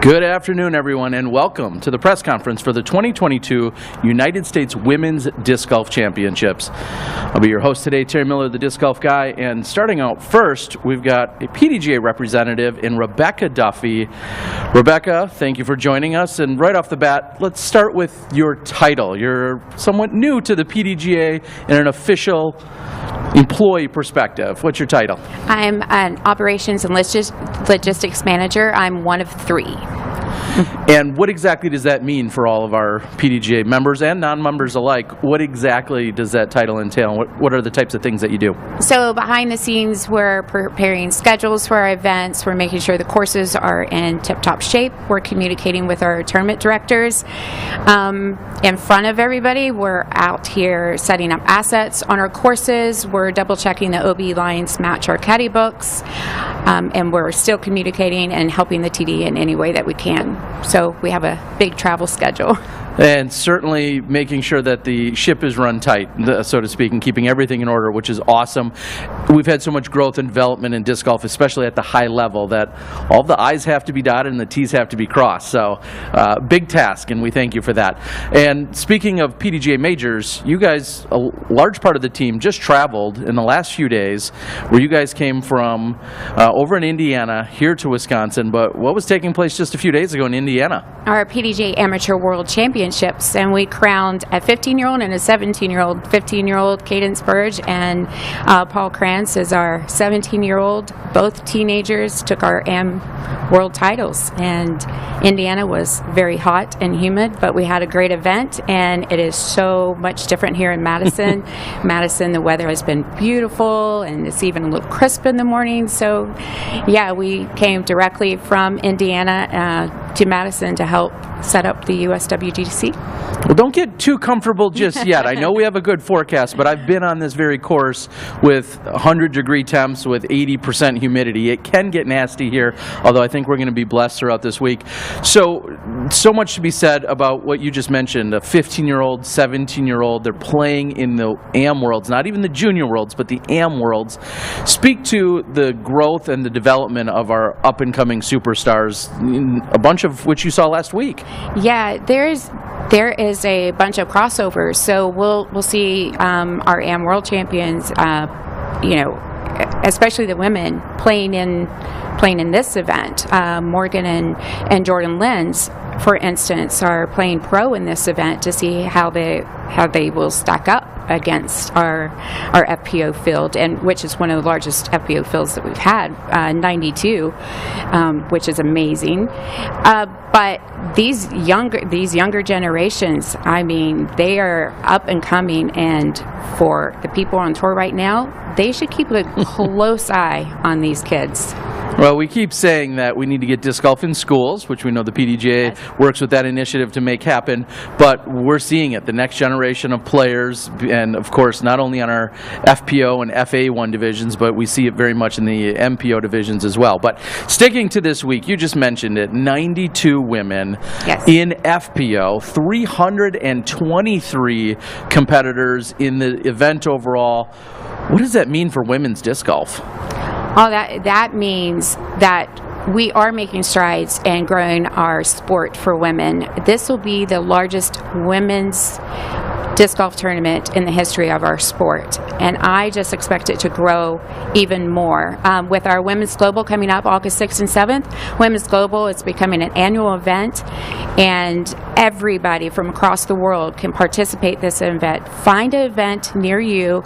Good afternoon, everyone, and welcome to the press conference for the 2022 United States Women's Disc Golf Championships. I'll be your host today, Terry Miller, the Disc Golf Guy, and starting out first, we've got a PDGA representative in Rebecca Duffy. Rebecca, thank you for joining us, and right off the bat, let's start with your title. You're somewhat new to the PDGA in an official employee perspective. What's your title? I'm an operations and logistics manager. I'm one of three. And what exactly does that mean for all of our PDGA members and non-members alike? What exactly does that title entail? What are the types of things that you do? So behind the scenes, we're preparing schedules for our events. We're making sure the courses are in tip-top shape. We're communicating with our tournament directors. In front of everybody, we're out here setting up assets on our courses. We're double-checking the OB lines match our caddy books. And we're still communicating and helping the TD in any way that we can. So we have a big travel schedule. And certainly making sure that the ship is run tight, so to speak, and keeping everything in order, which is awesome. We've had so much growth and development in disc golf, especially at the high level, that all the I's have to be dotted and the T's have to be crossed. So big task, and we thank you for that. And speaking of PDGA majors, you guys, a large part of the team just traveled in the last few days, where you guys came from over in Indiana here to Wisconsin. But what was taking place just a few days ago in Indiana? Our PDGA Amateur World Championships, and we crowned a 15-year-old and a 17-year-old. 15-year-old Cadence Burge and Paul Krantz is our 17-year-old. Both teenagers took our AM World titles, and Indiana was very hot and humid, but we had a great event, and it is so much different here in Madison. Madison, the weather has been beautiful, and it's even a little crisp in the morning. So, yeah, we came directly from Indiana to Madison to help set up the USWGC. Well, don't get too comfortable just yet. I know we have a good forecast, but I've been on this very course with 100-degree temps with 80% humidity. It can get nasty here, although I think we're going to be blessed throughout this week. So much to be said about what you just mentioned, a 15-year-old, 17-year-old. They're playing in the AM Worlds, not even the Junior Worlds, but the AM Worlds. Speak to the growth and the development of our up-and-coming superstars, a bunch of which you saw last week. Yeah, there is a bunch of crossovers. So we'll see our AM World Champions, especially the women playing in this event. Morgan and Jordan Lenz, for instance, are playing pro in this event to see how they will stack up against our FPO field, and which is one of the largest FPO fields that we've had, 92, which is amazing. But these younger generations, I mean, they are up and coming, and for the people on tour right now, they should keep a close eye on these kids. Well, we keep saying that we need to get disc golf in schools, which we know the PDGA works with that initiative to make happen, but we're seeing it. The next generation of players, and of course, not only on our FPO and FA1 divisions, but we see it very much in the MPO divisions as well. But sticking to this week, you just mentioned it, 92 women in FPO, 323 competitors in the event overall. What does that mean for women's disc golf? Oh, that means that we are making strides and growing our sport for women. This will be the largest women's disc golf tournament in the history of our sport, and I just expect it to grow even more. With our Women's Global coming up August 6th and 7th, Women's Global is becoming an annual event, and everybody from across the world can participate in this event. Find an event near you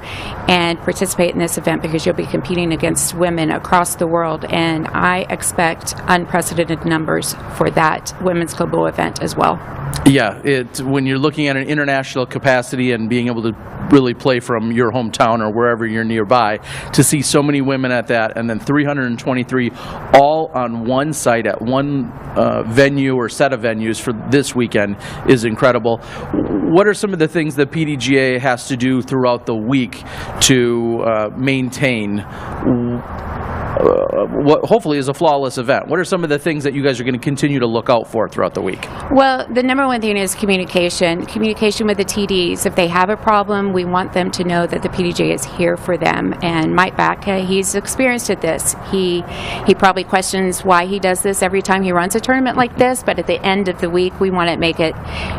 and participate in this event, because you'll be competing against women across the world, and I expect unprecedented numbers for that Women's Global event as well. Yeah, when you're looking at an international capacity and being able to really play from your hometown or wherever you're nearby, to see so many women at that, and then 323 all on one site at one venue or set of venues for this weekend is incredible. What are some of the things that PDGA has to do throughout the week to maintain what hopefully is a flawless event. What are some of the things that you guys are going to continue to look out for throughout the week? Well, the number one thing is communication. Communication with the TDs. If they have a problem, we want them to know that the PDJ is here for them. And Mike Batka, he's experienced at this. He probably questions why he does this every time he runs a tournament like this, but at the end of the week, we want to make it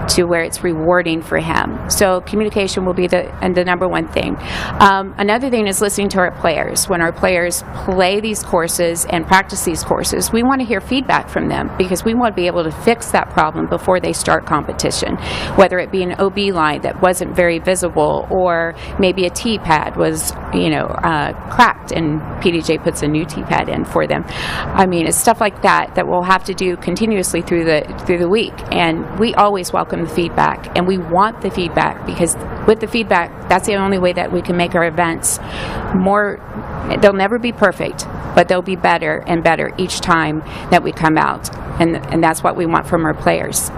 to where it's rewarding for him. So communication will be the number one thing. Another thing is listening to our players. When our players play these courses and practice these courses, we want to hear feedback from them because we want to be able to fix that problem before they start competition, whether it be an OB line that wasn't very visible or maybe a tee pad was cracked and PDJ puts a new tee pad in for them. I mean, it's stuff like that we'll have to do continuously through the week, and we always welcome the feedback, and we want the feedback because with the feedback, that's the only way that we can make our events more. They'll never be perfect, but they'll be better and better each time that we come out, and that's what we want from our players.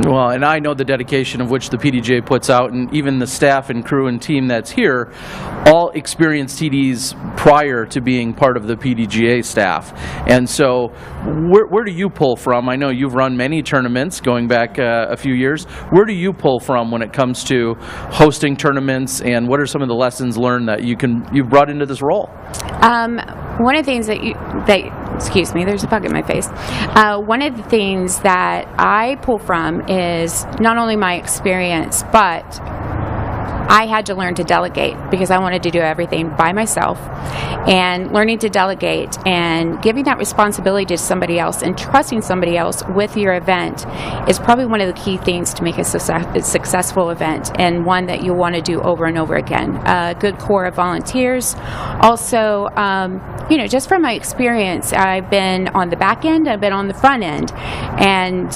Well, and I know the dedication of which the PDJ puts out, and even the staff and crew and team that's here, all experienced TDs prior to being part of the PDGA staff. And so where do you pull from? I know you've run many tournaments going back a few years. Where do you pull from when it comes to hosting tournaments, and what are some of the lessons learned that you've brought into this role? One of the things excuse me, there's a bug in my face. One of the things that I pull from is not only my experience, but I had to learn to delegate because I wanted to do everything by myself. And learning to delegate and giving that responsibility to somebody else and trusting somebody else with your event is probably one of the key things to make a successful event, and one that you want to do over and over again. A good core of volunteers. Also, just from my experience, I've been on the back end, I've been on the front end, and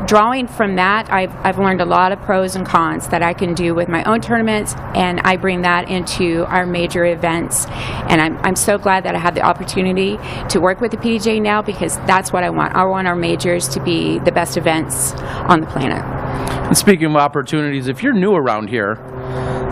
drawing from that, I've learned a lot of pros and cons that I can do with my own tournaments, and I bring that into our major events. And I'm so glad that I have the opportunity to work with the PDJ now, because that's what I want. I want our majors to be the best events on the planet. And speaking of opportunities, if you're new around here,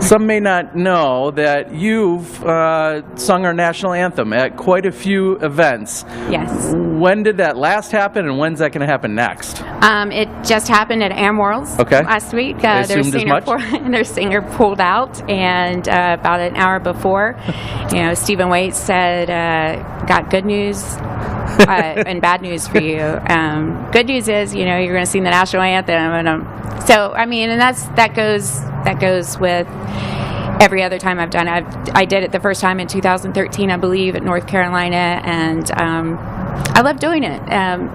some may not know that you've sung our national anthem at quite a few events. Yes. When did that last happen, and when's that going to happen next? It just happened at Am Worlds last week. Their singer pulled out, and about an hour before, Stephen Waite said, "Got good news." And bad news for you. Good news is, you're going to sing the national anthem, and so I mean, and that goes with every other time I've done it. I did it the first time in 2013, I believe, at North Carolina, and I love doing it.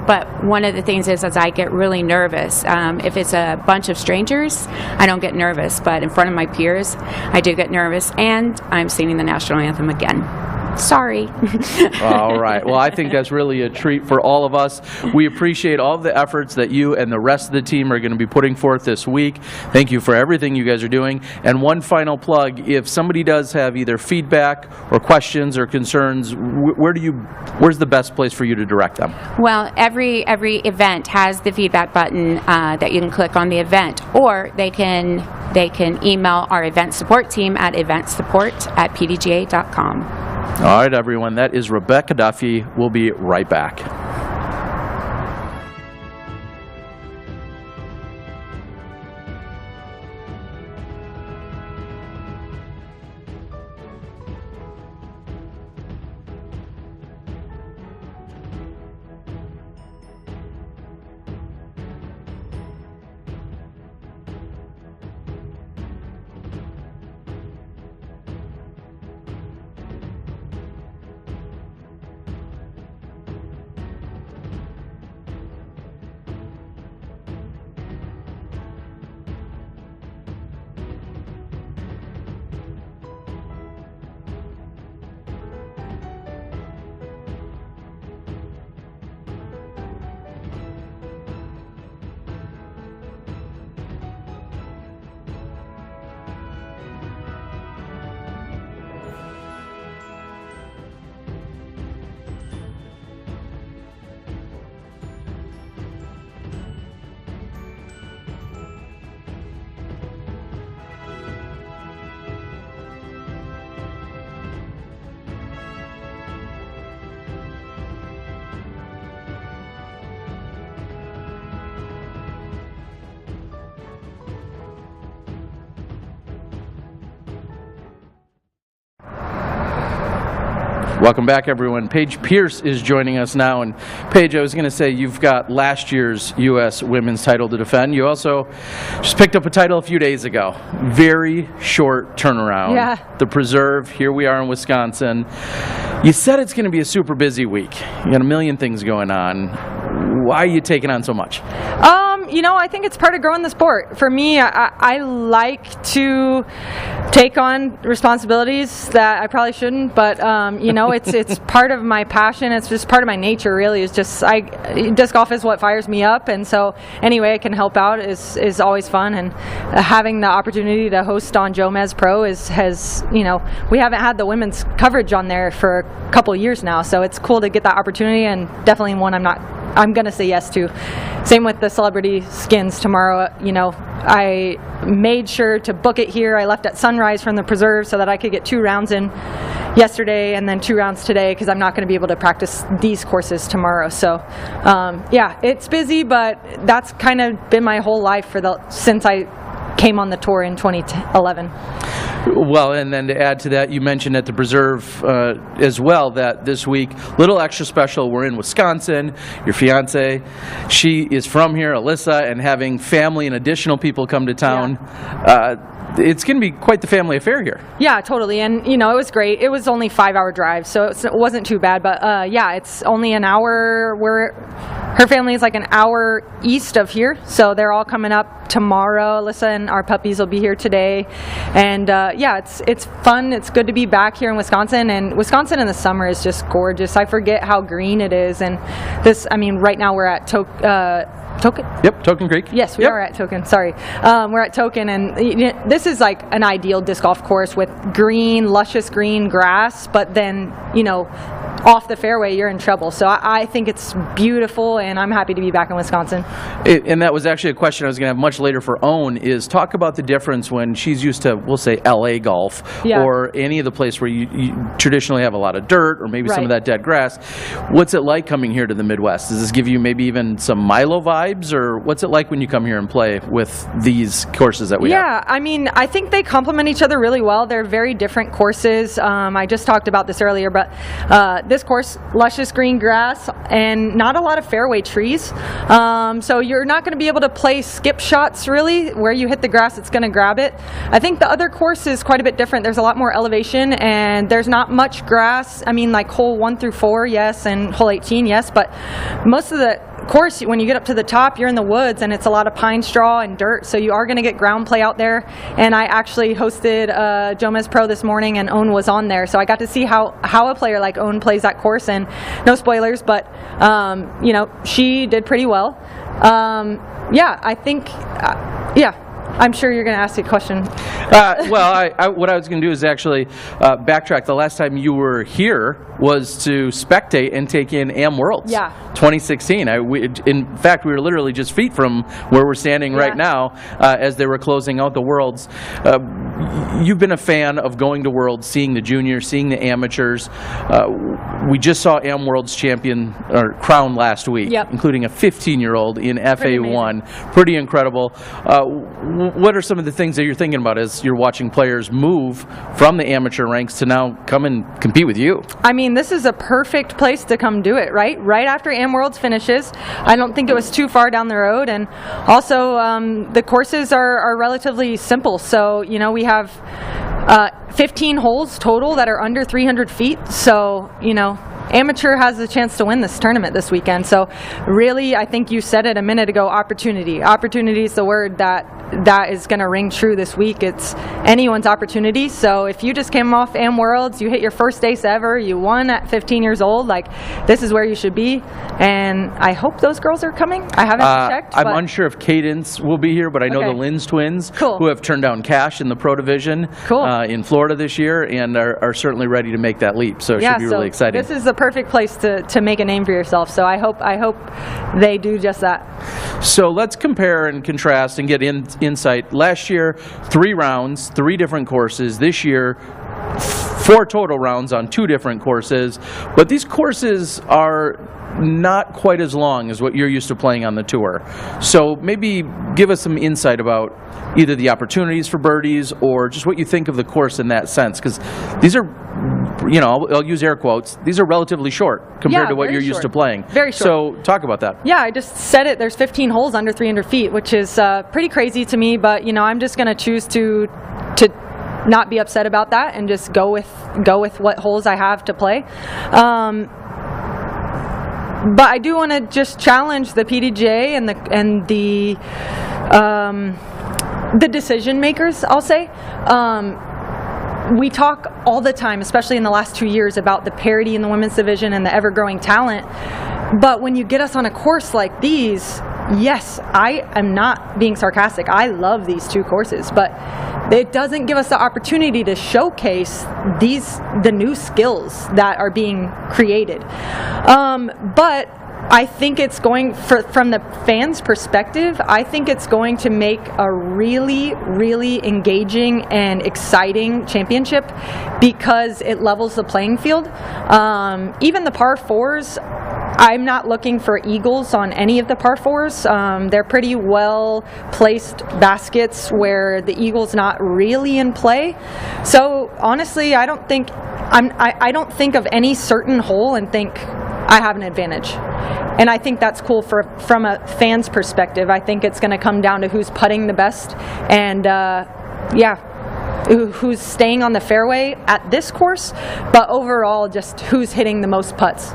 But one of the things is I get really nervous. If it's a bunch of strangers, I don't get nervous, but in front of my peers, I do get nervous, and I'm singing the national anthem again. Sorry. All right. Well, I think that's really a treat for all of us. We appreciate all of the efforts that you and the rest of the team are going to be putting forth this week. Thank you for everything you guys are doing. And one final plug, if somebody does have either feedback or questions or concerns, where's the best place for you to direct them? Well, every event has the feedback button that you can click on the event, or they can email our event support team at eventsupport@pdga.com. All right, everyone. That is Rebecca Duffy. We'll be right back. Welcome back, everyone. Paige Pierce is joining us now. And Paige, I was going to say, you've got last year's U.S. women's title to defend. You also just picked up a title a few days ago. Very short turnaround. Yeah. The Preserve, here we are in Wisconsin. You said it's going to be a super busy week. You got a million things going on. Why are you taking on so much? I think it's part of growing the sport. For me, I like to take on responsibilities that I probably shouldn't, but it's part of my passion. It's just part of my nature, really. It's just disc golf is what fires me up, and so any way I can help out is always fun. And having the opportunity to host on Jomez Pro we haven't had the women's coverage on there for a couple of years now, so it's cool to get that opportunity, and definitely one I'm going to say yes to. Same with the celebrity skins tomorrow. I made sure to book it here. I left at sunrise from the Preserve so that I could get 2 rounds in yesterday and then 2 rounds today, because I'm not going to be able to practice these courses tomorrow. So, it's busy, but that's kind of been my whole life since I came on the tour in 2011. Well, and then to add to that, you mentioned at the Preserve as well that this week, little extra special, we're in Wisconsin. Your fiance, she is from here, Alyssa, and having family and additional people come to town. Yeah. It's going to be quite the family affair here. Yeah, totally. And, it was great. It was only 5-hour drive, so it wasn't too bad. But, it's only an hour. Her family is like an hour east of here, so they're all coming up tomorrow. Alyssa and our puppies will be here today. And, it's fun. It's good to be back here in Wisconsin. And Wisconsin in the summer is just gorgeous. I forget how green it is. And right now we're at Token? Yep, Token Creek. Yes, we are at Token. Sorry. We're at Token, and this is like an ideal disc golf course with luscious green grass, but then, off the fairway, you're in trouble. So I think it's beautiful, and I'm happy to be back in Wisconsin. And that was actually a question I was going to have much later for Owen, is talk about the difference when she's used to, we'll say, LA golf, or any of the place where you traditionally have a lot of dirt, or maybe some of that dead grass. What's it like coming here to the Midwest? Does this give you maybe even some Milo vibes, or what's it like when you come here and play with these courses that we have? Yeah, I think they complement each other really well. They're very different courses. I just talked about this earlier, but this course, luscious green grass and not a lot of fairway trees. So you're not going to be able to play skip shots, really. Where you hit the grass, it's going to grab it. I think the other course is quite a bit different. There's a lot more elevation, and there's not much grass. Like hole 1 through 4, yes, and hole 18, yes, but most of the course, when you get up to the top, you're in the woods, and it's a lot of pine straw and dirt, so you are going to get ground play out there. And I actually hosted Jomez Pro this morning, and Owen was on there, so I got to see how a player like Owen plays that course. And no spoilers, but she did pretty well. I think I'm sure you're going to ask a question. What I was going to do is actually backtrack. The last time you were here was to spectate and take in Am Worlds 2016. In fact, we were literally just feet from where we're standing right now as they were closing out the Worlds. You've been a fan of going to Worlds, seeing the juniors, seeing the amateurs. We just saw Am Worlds crowned last week, including a 15-year-old in FA1. Pretty incredible. What are some of the things that you're thinking about as you're watching players move from the amateur ranks to now come and compete with you? This is a perfect place to come do it, right? Right after Am Worlds finishes. I don't think it was too far down the road. And also, the courses are relatively simple. So, we have 15 holes total that are under 300 feet. So, amateur has a chance to win this tournament this weekend. So really, I think you said it a minute ago, opportunity. Opportunity is the word that is going to ring true this week. It's anyone's opportunity. So if you just came off Am Worlds, you hit your first ace ever, you won at 15 years old, this is where you should be. And I hope those girls are coming. I haven't checked. I'm unsure if Cadence will be here, but I know the Linz twins, who have turned down cash in the Pro Division in Florida this year, and are certainly ready to make that leap. So it should be really exciting. This is the perfect place to make a name for yourself. So I hope they do just that. So let's compare and contrast and get insight. Last year, 3 rounds, 3 different courses. This year, 4 total rounds on 2 different courses. But these courses are not quite as long as what you're used to playing on the tour. So maybe give us some insight about either the opportunities for birdies or just what you think of the course in that sense, because these are, I'll use air quotes, these are relatively short compared to what you're used to playing. Very short. So talk about that. Yeah, I just said it. There's 15 holes under 300 feet, which is pretty crazy to me, but I'm just going to choose to not be upset about that and just go with what holes I have to play. But I do want to just challenge the PDGA and the decision makers, I'll say. We talk all the time, especially in the last 2 years, about the parity in the women's division and the ever-growing talent. But when you get us on a course like these, yes, I am not being sarcastic. I love these two courses, but it doesn't give us the opportunity to showcase the new skills that are being created. But I think it's going, from the fans' perspective, I think it's going to make a really, really engaging and exciting championship because it levels the playing field. Even the par fours, I'm not looking for eagles on any of the par fours. They're pretty well placed baskets where the eagle's not really in play. So honestly, I don't think of any certain hole and think I have an advantage. And I think that's cool from a fan's perspective. I think it's going to come down to who's putting the best and who's staying on the fairway at this course, but overall just who's hitting the most putts.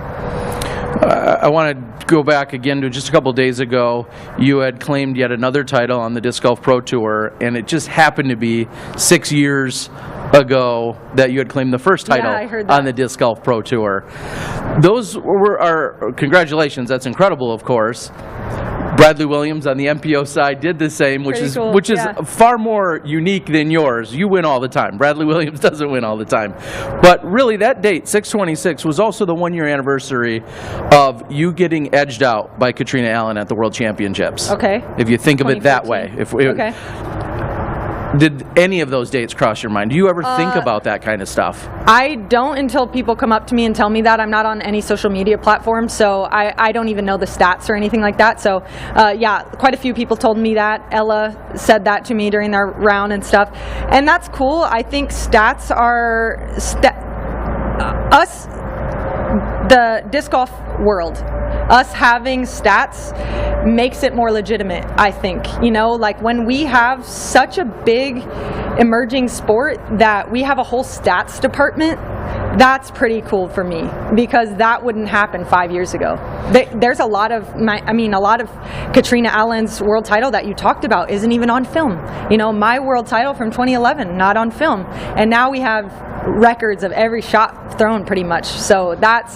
I want to go back again to just a couple days ago. You had claimed yet another title on the Disc Golf Pro Tour, and it just happened to be 6 years ago that you had claimed the first title on the Disc Golf Pro Tour. Those are congratulations. That's incredible, of course. Bradley Williams on the MPO side did the same, which is far more unique than yours. You win all the time. Bradley Williams doesn't win all the time. But really, that date, 6/26, was also the one-year anniversary of you getting edged out by Catrina Allen at the World Championships. Okay. If you think of it that way. Okay. Did any of those dates cross your mind? Do you ever think about that kind of stuff? I don't until people come up to me and tell me that. I'm not on any social media platform, so I don't even know the stats or anything like that. So, quite a few people told me that. Ella said that to me during their round and stuff. And that's cool. I think stats are... the disc golf world, us having stats makes it more legitimate, I think. Like when we have such a big emerging sport that we have a whole stats department, that's pretty cool for me because that wouldn't happen 5 years ago. There's a lot of Catrina Allen's world title that you talked about isn't even on film. My world title from 2011, not on film. And now we have records of every shot thrown pretty much. So that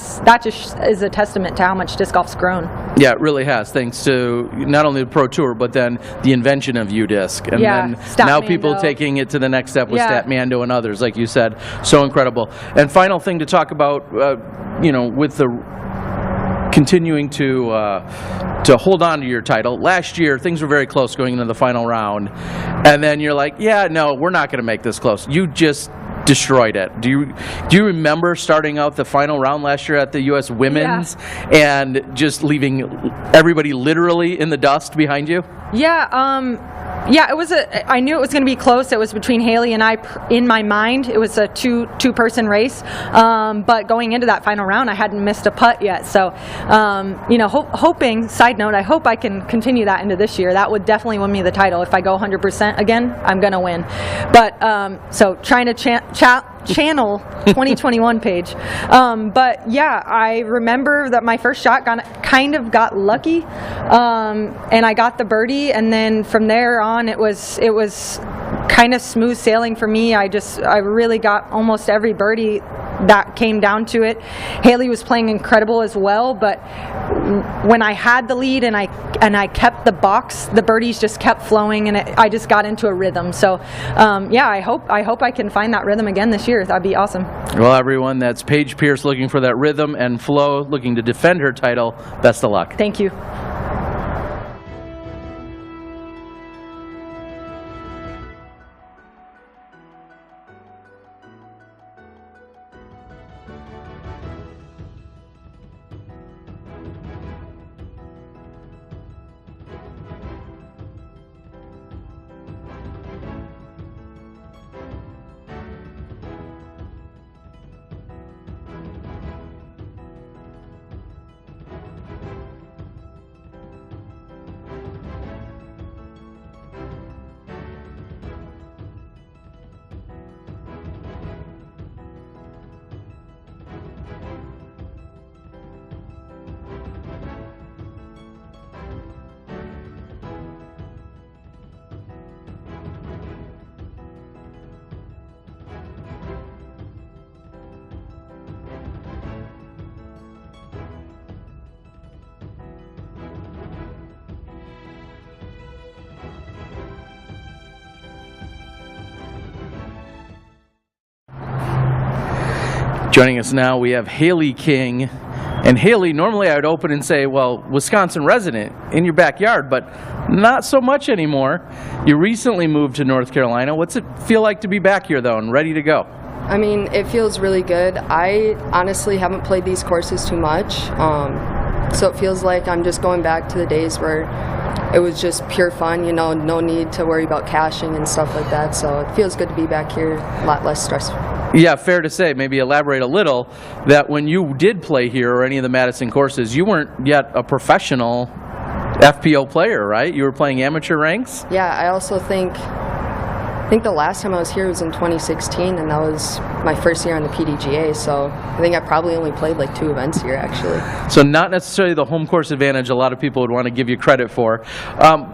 just is a testament to how much disc golf's grown. Yeah, it really has, thanks to not only the Pro Tour, but then the invention of UDisc. And then now people taking it to the next step with Statmando and others, like you said. So incredible. And final thing to talk about, with the continuing to hold on to your title. Last year, things were very close going into the final round. And then you're like, no, we're not going to make this close. You just destroyed it. Do you remember starting out the final round last year at the U.S. Women's and just leaving everybody literally in the dust behind you? It was I knew it was going to be close. It was between Hailey and I in my mind. It was a two-person race. But going into that final round, I hadn't missed a putt yet. So, hoping, side note, I hope I can continue that into this year. That would definitely win me the title. If I go 100% again, I'm going to win. But, so trying to channel 2021 Paige. I remember that my first shot kind of got lucky, and I got the birdie, and then from there on it was kind of smooth sailing for me. I really got almost every birdie that came down to it. Hailey was playing incredible as well, but when I had the lead and I kept the box, the birdies just kept flowing, and I just got into a rhythm. So I hope I can find that rhythm again this year. That'd be awesome. Well, everyone, that's Paige Pierce looking for that rhythm and flow, looking to defend her title. Best of luck. Thank you. Joining us now, we have Hailey King. And Hailey, normally I would open and say, well, Wisconsin resident in your backyard, but not so much anymore. You recently moved to North Carolina. What's it feel like to be back here, though, and ready to go? I mean, it feels really good. I honestly haven't played these courses too much, so it feels like I'm just going back to the days where it was just pure fun, you know, no need to worry about caching and stuff like that, so it feels good to be back here, a lot less stressful. Yeah, fair to say, maybe elaborate a little, that when you did play here or any of the Madison courses, you weren't yet a professional FPO player, right? You were playing amateur ranks? Yeah, I also think the last time I was here was in 2016, and that was my first year on the PDGA, so I think I probably only played like 2 events here, actually. So not necessarily the home course advantage a lot of people would want to give you credit for.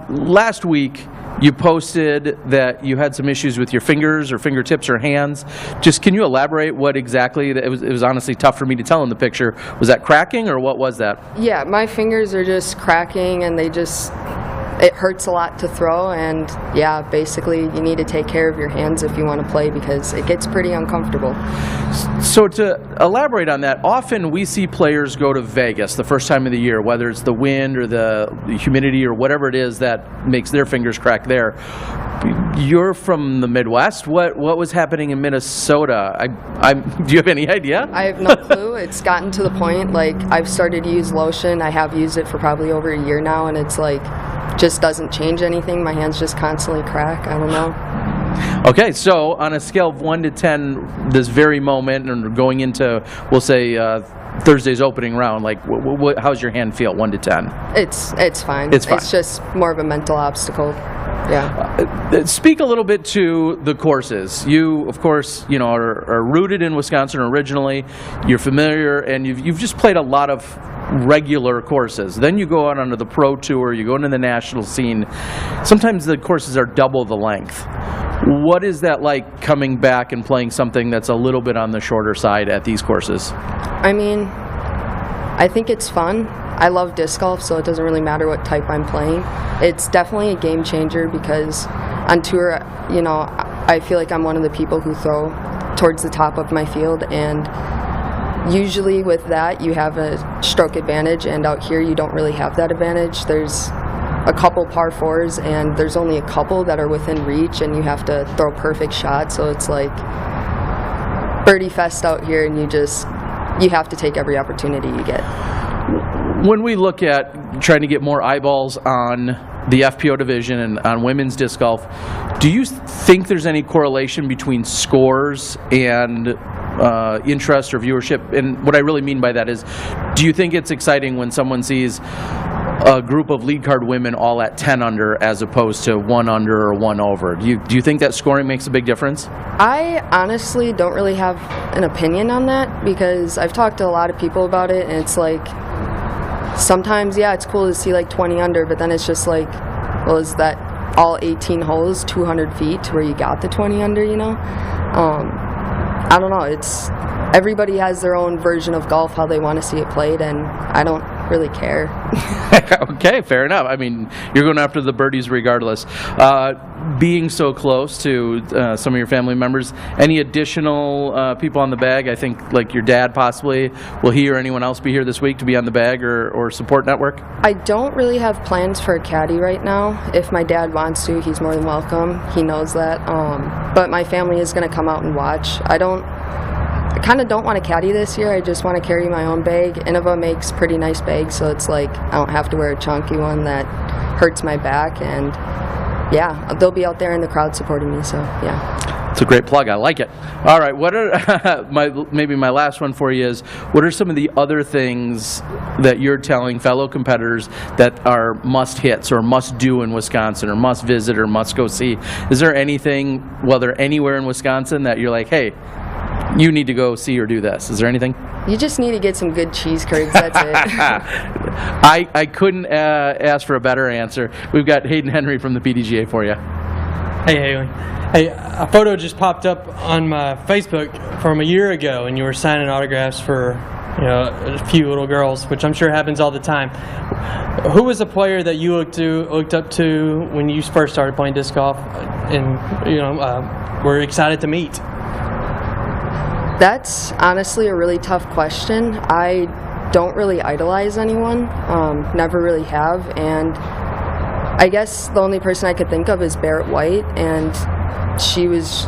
Last week, you posted that you had some issues with your fingers or fingertips or hands. Just can you elaborate what exactly, it was honestly tough for me to tell in the picture. Was that cracking or what was that? Yeah, my fingers are just cracking, and it hurts a lot to throw, and yeah, basically you need to take care of your hands if you want to play because it gets pretty uncomfortable. So to elaborate on that, often we see players go to Vegas the first time of the year, whether it's the wind or the humidity or whatever it is that makes their fingers crack there. You're from the Midwest. What was happening in Minnesota? Do you have any idea? I have no clue. It's gotten to the point, like, I've started to use lotion. I have used it for probably over a year now, and it's like, just doesn't change anything. My hands just constantly crack. I don't know. Okay, so on a scale of 1 to 10, this very moment, and going into, we'll say, Thursday's opening round, like, how's your hand feel, 1 to 10? It's fine. It's fine. It's just more of a mental obstacle. Yeah. Speak a little bit to the courses. You, of course, you know, are rooted in Wisconsin originally. You're familiar, and you've just played a lot of regular courses. Then you go out onto the pro tour, you go into the national scene. Sometimes the courses are double the length. What is that like coming back and playing something that's a little bit on the shorter side at these courses? I mean, I think it's fun. I love disc golf, so it doesn't really matter what type I'm playing. It's definitely a game changer because on tour, you know, I feel like I'm one of the people who throw towards the top of my field, and usually with that you have a stroke advantage, and out here you don't really have that advantage. There's a couple par 4s, and there's only a couple that are within reach, and you have to throw perfect shots, so it's like birdie fest out here, and you have to take every opportunity you get. When we look at trying to get more eyeballs on the FPO division and on women's disc golf, do you think there's any correlation between scores and interest or viewership? And what I really mean by that is, do you think it's exciting when someone sees a group of lead card women all at 10 under as opposed to 1 under or 1 over? Do you think that scoring makes a big difference? I honestly don't really have an opinion on that because I've talked to a lot of people about it, and it's like, sometimes, yeah, it's cool to see like 20 under, but then it's just like, well, is that all 18 holes, 200 feet where you got the 20 under, you know? I don't know. Everybody has their own version of golf, how they want to see it played, and I don't really care. Okay, fair enough. I mean, you're going after the birdies regardless. Being so close to some of your family members, any additional people on the bag? I think like your dad possibly. Will he or anyone else be here this week to be on the bag or support network? I don't really have plans for a caddy right now. If my dad wants to, he's more than welcome. He knows that. But my family is going to come out and watch. I kind of don't want to caddy this year. I just want to carry my own bag. Innova makes pretty nice bags, so it's like I don't have to wear a chunky one that hurts my back. And yeah, they'll be out there in the crowd supporting me, so yeah. It's a great plug. I like it. All right, what are maybe my last one for you is, what are some of the other things that you're telling fellow competitors that are must-hits or must-do in Wisconsin or must-visit or must-go see? Is there anything, whether anywhere in Wisconsin, that you're like, hey, you need to go see or do this? Is there anything? You just need to get some good cheese curds, that's it. I couldn't ask for a better answer. We've got Hayden Henry from the PDGA for you. Hey, Hailey. Hey, a photo just popped up on my Facebook from a year ago, and you were signing autographs for, you know, a few little girls, which I'm sure happens all the time. Who was a player that you looked up to when you first started playing disc golf, and were excited to meet? That's honestly a really tough question. I don't really idolize anyone, never really have, and I guess the only person I could think of is Barrett White, and she's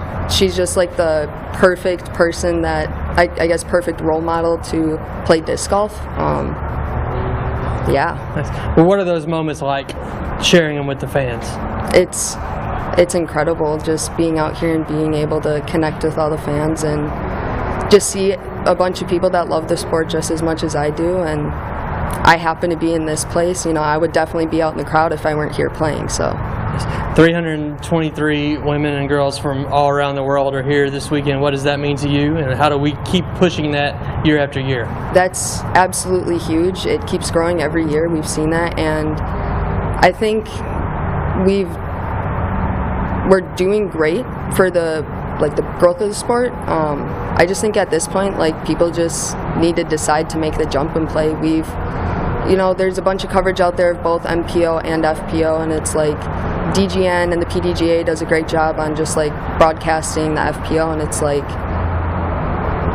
just like the perfect person that, I guess perfect role model to play disc golf. Yeah. Nice. Well, what are those moments like, sharing them with the fans? It's incredible just being out here and being able to connect with all the fans and just see a bunch of people that love the sport just as much as I do, and I happen to be in this place. You know, I would definitely be out in the crowd if I weren't here playing. So 323 women and girls from all around the world are here this weekend. What does that mean to you, and how do we keep pushing that year after year? That's absolutely huge. It keeps growing every year. We've seen that, and I think we're doing great for the growth of the sport. I just think at this point, people just need to decide to make the jump and play. There's a bunch of coverage out there of both MPO and FPO, and it's like DGN and the PDGA does a great job on just broadcasting the FPO, and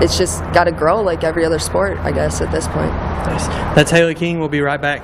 it's just got to grow like every other sport, I guess, at this point. Nice. That's Hailey King. We'll be right back.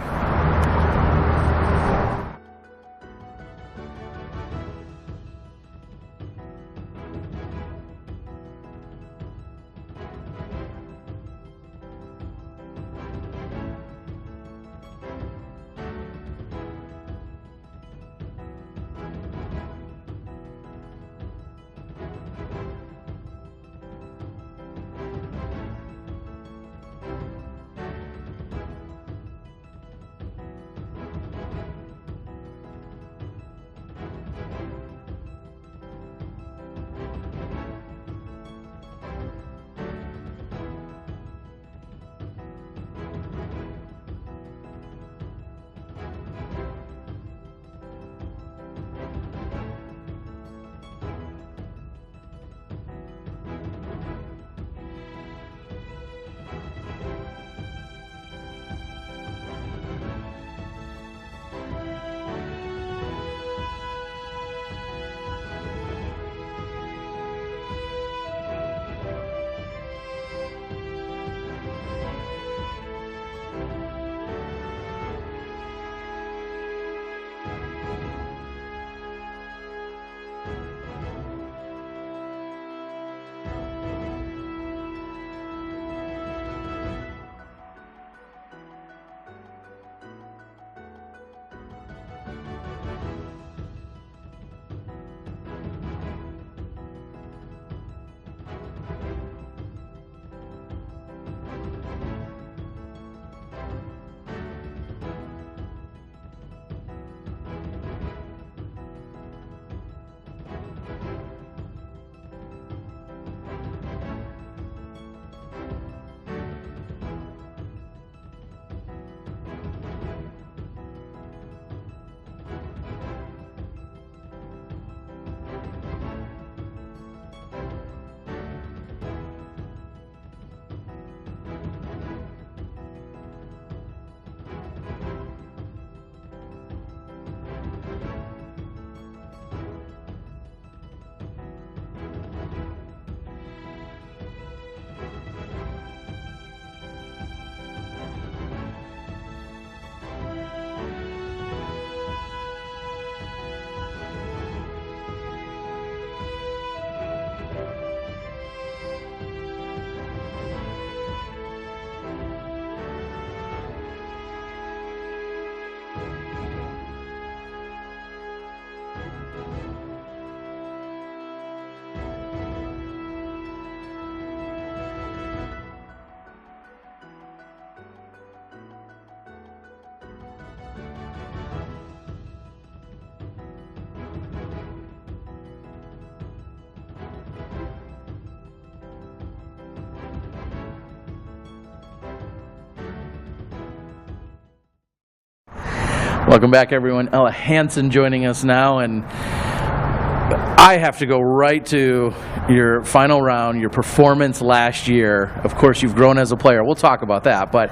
Welcome back, everyone. Ella Hansen joining us now, and I have to go right to your final round, your performance last year. Of course, you've grown as a player. We'll talk about that, but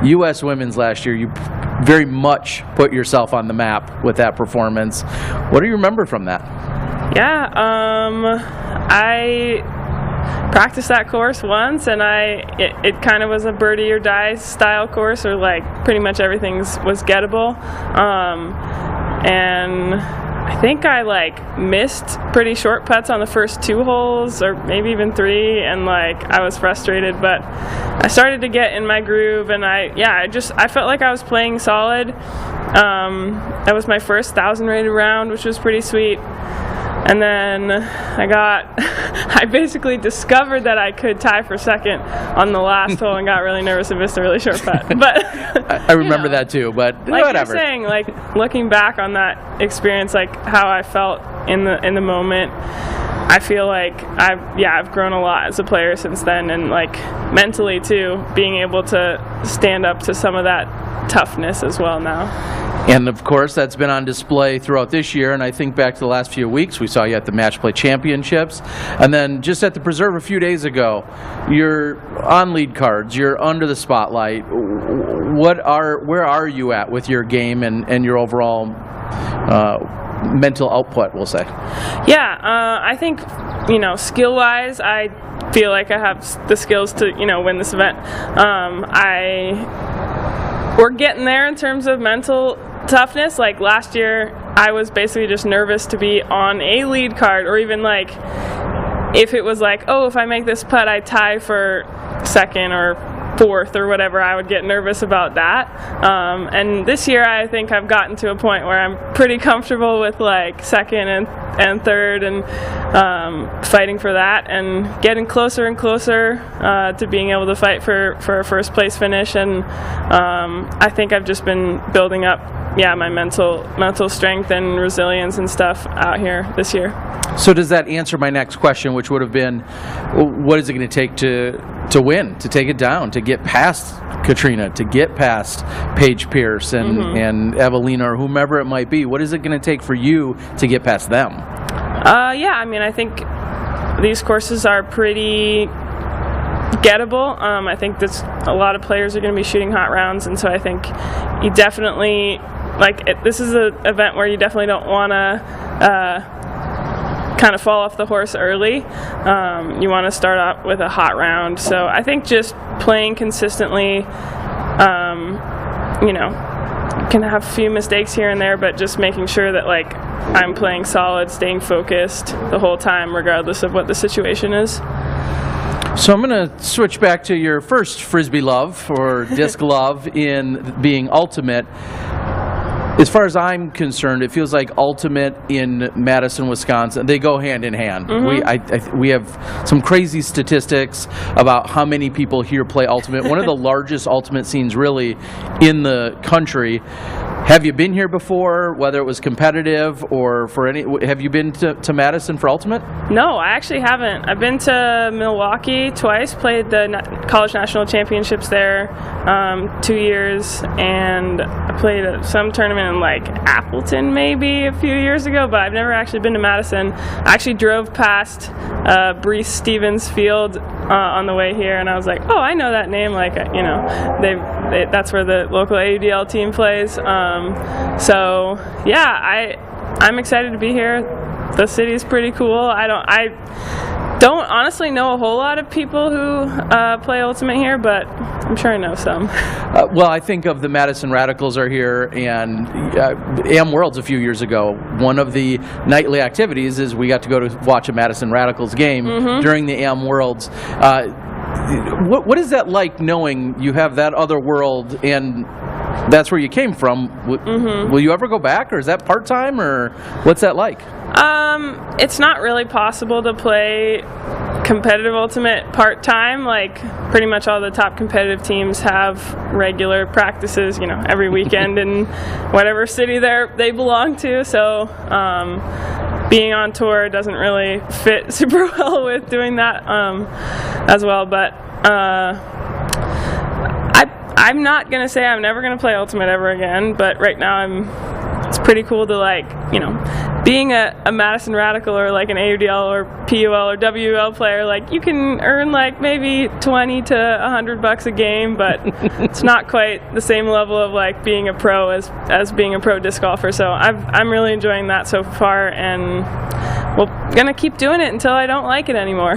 U.S. Women's last year, you very much put yourself on the map with that performance. What do you remember from that? Yeah, I practiced that course once, and it kind of was a birdie or die style course, or like pretty much everything was gettable. And I think I like missed pretty short putts on the first 2 holes, or maybe even 3, and like I was frustrated, but I started to get in my groove, and I felt like I was playing solid. That was my first 1,000 rated round, which was pretty sweet. And then I basically discovered that I could tie for second on the last hole and got really nervous and missed a really short putt. But I remember that too, but like whatever. You're saying, like looking back on that experience, like how I felt in the moment, I feel like I've grown a lot as a player since then, and like mentally too, being able to stand up to some of that toughness as well now. And of course, that's been on display throughout this year, and I think back to the last few weeks, we saw you at the Match Play Championships, and then just at the Preserve a few days ago, you're on lead cards, you're under the spotlight. Where are you at with your game and your overall mental output, we'll say? Yeah, I think, skill-wise, I feel like I have the skills to, win this event. We're getting there in terms of mental toughness. Like last year, I was basically just nervous to be on a lead card, or even like if it was like, oh, if I make this putt, I tie for second or fourth or whatever, I would get nervous about that. And this year, I think I've gotten to a point where I'm pretty comfortable with like second and third, and fighting for that, and getting closer and closer to being able to fight for a first place finish. And I think I've just been building up, my mental strength and resilience and stuff out here this year. So does that answer my next question, which would have been, what is it going to take to win, to take it down, to get past Catrina, to get past Paige Pierce and Eveliina, or whomever it might be? What is it going to take for you to get past them? I think these courses are pretty gettable. I think there's a lot of players are going to be shooting hot rounds, and so I think you definitely, this is an event where you definitely don't want to kind of fall off the horse early. You want to start out with a hot round. So I think just playing consistently, can have a few mistakes here and there, but just making sure that I'm playing solid, staying focused the whole time, regardless of what the situation is. So I'm going to switch back to your first Frisbee love, or disc love, in being Ultimate. As far as I'm concerned, it feels like Ultimate in Madison, Wisconsin, they go hand in hand. We have some crazy statistics about how many people here play Ultimate. One of the largest Ultimate scenes really in the country. Have you been here before, whether it was competitive or for any? Have you been to Madison for Ultimate? No, I actually haven't. I've been to Milwaukee twice, played the College National Championships there 2 years, and I played some tournament in Appleton maybe a few years ago, but I've never actually been to Madison. I actually drove past Brees Stevens Field on the way here, and I was like, oh, I know that name. That's where the local AUDL team plays. I'm excited to be here. The city's pretty cool. I don't honestly know a whole lot of people who play Ultimate here, but I'm sure I know some. Well, I think of the Madison Radicals are here, and AM Worlds a few years ago. One of the nightly activities is we got to go to watch a Madison Radicals game during the AM Worlds. What is that like, knowing you have that other world and that's where you came from? Will you ever go back, or is that part-time, or what's that like? It's not really possible to play competitive Ultimate part-time. Pretty much all the top competitive teams have regular practices, every weekend in whatever city they belong to. So being on tour doesn't really fit super well with doing that as well. But I'm not going to say I'm never going to play Ultimate ever again, but right now it's pretty cool to being a Madison Radical or an AUDL or PUL or WUL player, you can earn maybe $20 to $100 a game, but it's not quite the same level of being a pro as being a pro disc golfer. So I'm really enjoying that so far, and gonna keep doing it until I don't like it anymore.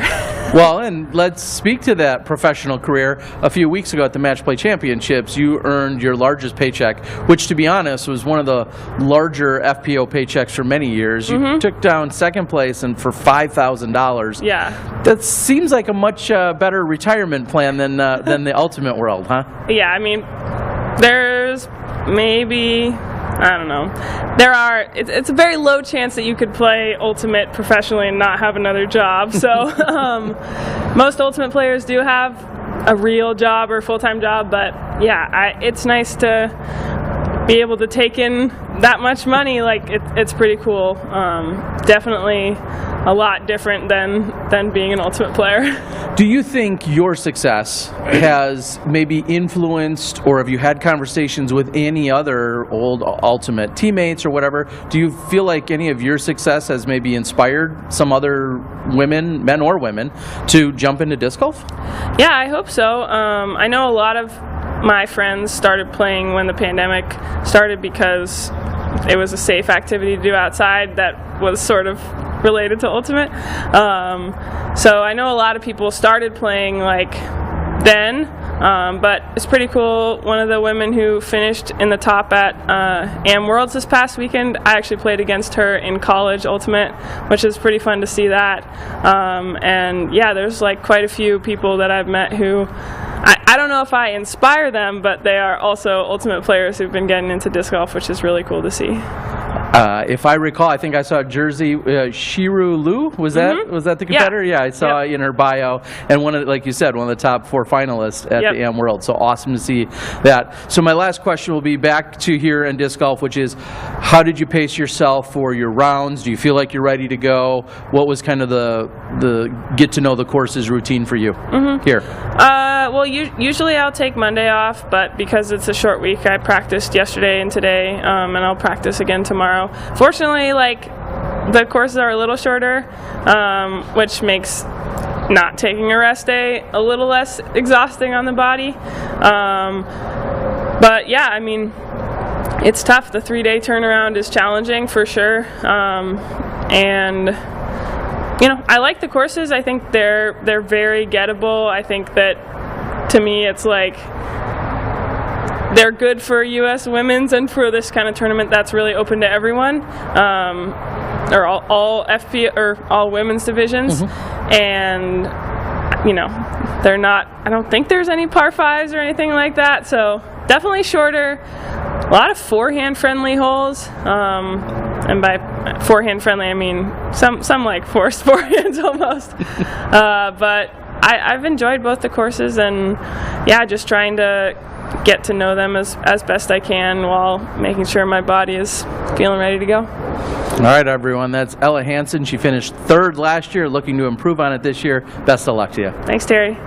Well, and let's speak to that professional career. A few weeks ago at the Match Play Championships, you earned your largest paycheck, which, to be honest, was one of the larger FPO paychecks for many years. You took down second place and for $5,000. Yeah. That seems like a much better retirement plan than the Ultimate World, huh? Yeah, I mean, there's maybe, I don't know. It's a very low chance that you could play Ultimate professionally and not have another job. So most Ultimate players do have a real job or full-time job, but yeah, it's nice to be able to take in that much money. Like, it's pretty cool. Definitely a lot different than being an Ultimate player. Do you think your success has maybe influenced, or have you had conversations with any other old Ultimate teammates or whatever? Do you feel like any of your success has maybe inspired some other women, men or women, to jump into disc golf? Yeah, I hope so. I know a lot of my friends started playing when the pandemic started because it was a safe activity to do outside that was sort of related to Ultimate. So I know a lot of people started playing like then, but it's pretty cool. One of the women who finished in the top at AM Worlds this past weekend, I actually played against her in college Ultimate, which is pretty fun to see that. And yeah, there's like quite a few people that I've met who I don't know if I inspire them, but they are also Ultimate players who've been getting into disc golf, which is really cool to see. If I recall, I think I saw Jersey Shiru Liu. Was that the competitor? Yeah, I saw in her bio, and like you said, one of the top 4 finalists at the AM World. So awesome to see that. So my last question will be back to here in disc golf, which is, how did you pace yourself for your rounds? Do you feel like you're ready to go? What was kind of the get to know the courses routine for you here? Well, usually I'll take Monday off, but because it's a short week, I practiced yesterday and today, and I'll practice again tomorrow. Fortunately, like, the courses are a little shorter, which makes not taking a rest day a little less exhausting on the body. But yeah, I mean, it's tough. The 3-day turnaround is challenging for sure. And you know, I like the courses. I think they're very gettable. I think that, to me, it's like they're good for U.S. women's, and for this kind of tournament that's really open to everyone, or all FP or all women's divisions. And you know, they're not, I don't think there's any par 5s or anything like that, so definitely shorter. A lot of forehand friendly holes, and by forehand friendly I mean some like forced forehands almost. But I've enjoyed both the courses, and yeah, just trying to get to know them as best I can while making sure my body is feeling ready to go. All right, everyone, that's Ella Hansen. She finished 3rd last year, looking to improve on it this year. Best of luck to you. Thanks, Terry.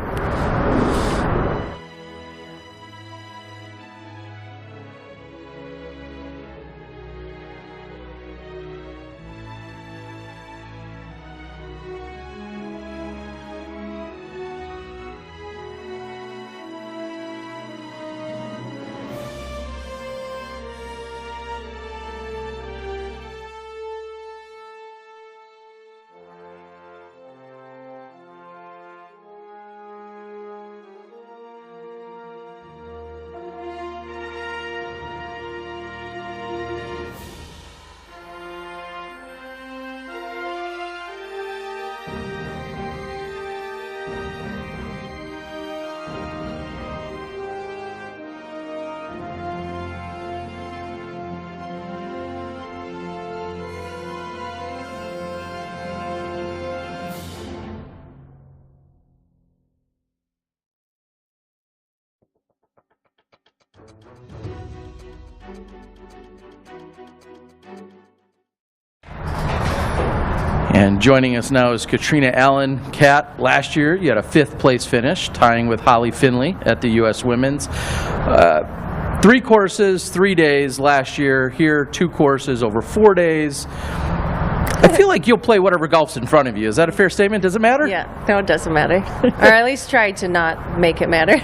And joining us now is Catrina Allen. Kat, last year you had a 5th place finish, tying with Holly Finley at the U.S. Women's. 3 courses, 3 days last year. Here, 2 courses over 4 days. I feel like you'll play whatever golf's in front of you. Is that a fair statement? Does it matter? Yeah, no, it doesn't matter. Or at least try to not make it matter.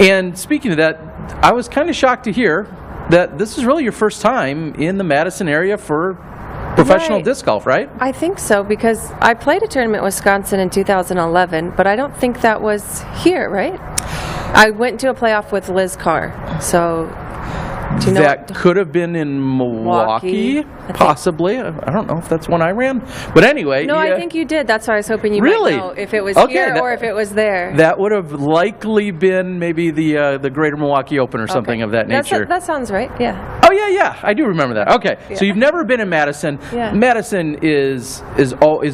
And speaking of that, I was kind of shocked to hear that this is really your first time in the Madison area for professional Right. disc golf, right? I think so, because I played a tournament in Wisconsin in 2011, but I don't think that was here, right? I went to a playoff with Liz Carr, so do you know That what- could have been in Milwaukee, I think. possibly. I don't know if that's one I ran. But anyway. No, yeah, I think you did. That's why I was hoping you Really? might know if it was Okay, here that- or if it was there. that would have likely been maybe the Greater Milwaukee Open or something Okay. of that nature. That sounds right, yeah. Oh yeah, I do remember that. Okay, so you've never been in Madison. Yeah. Madison has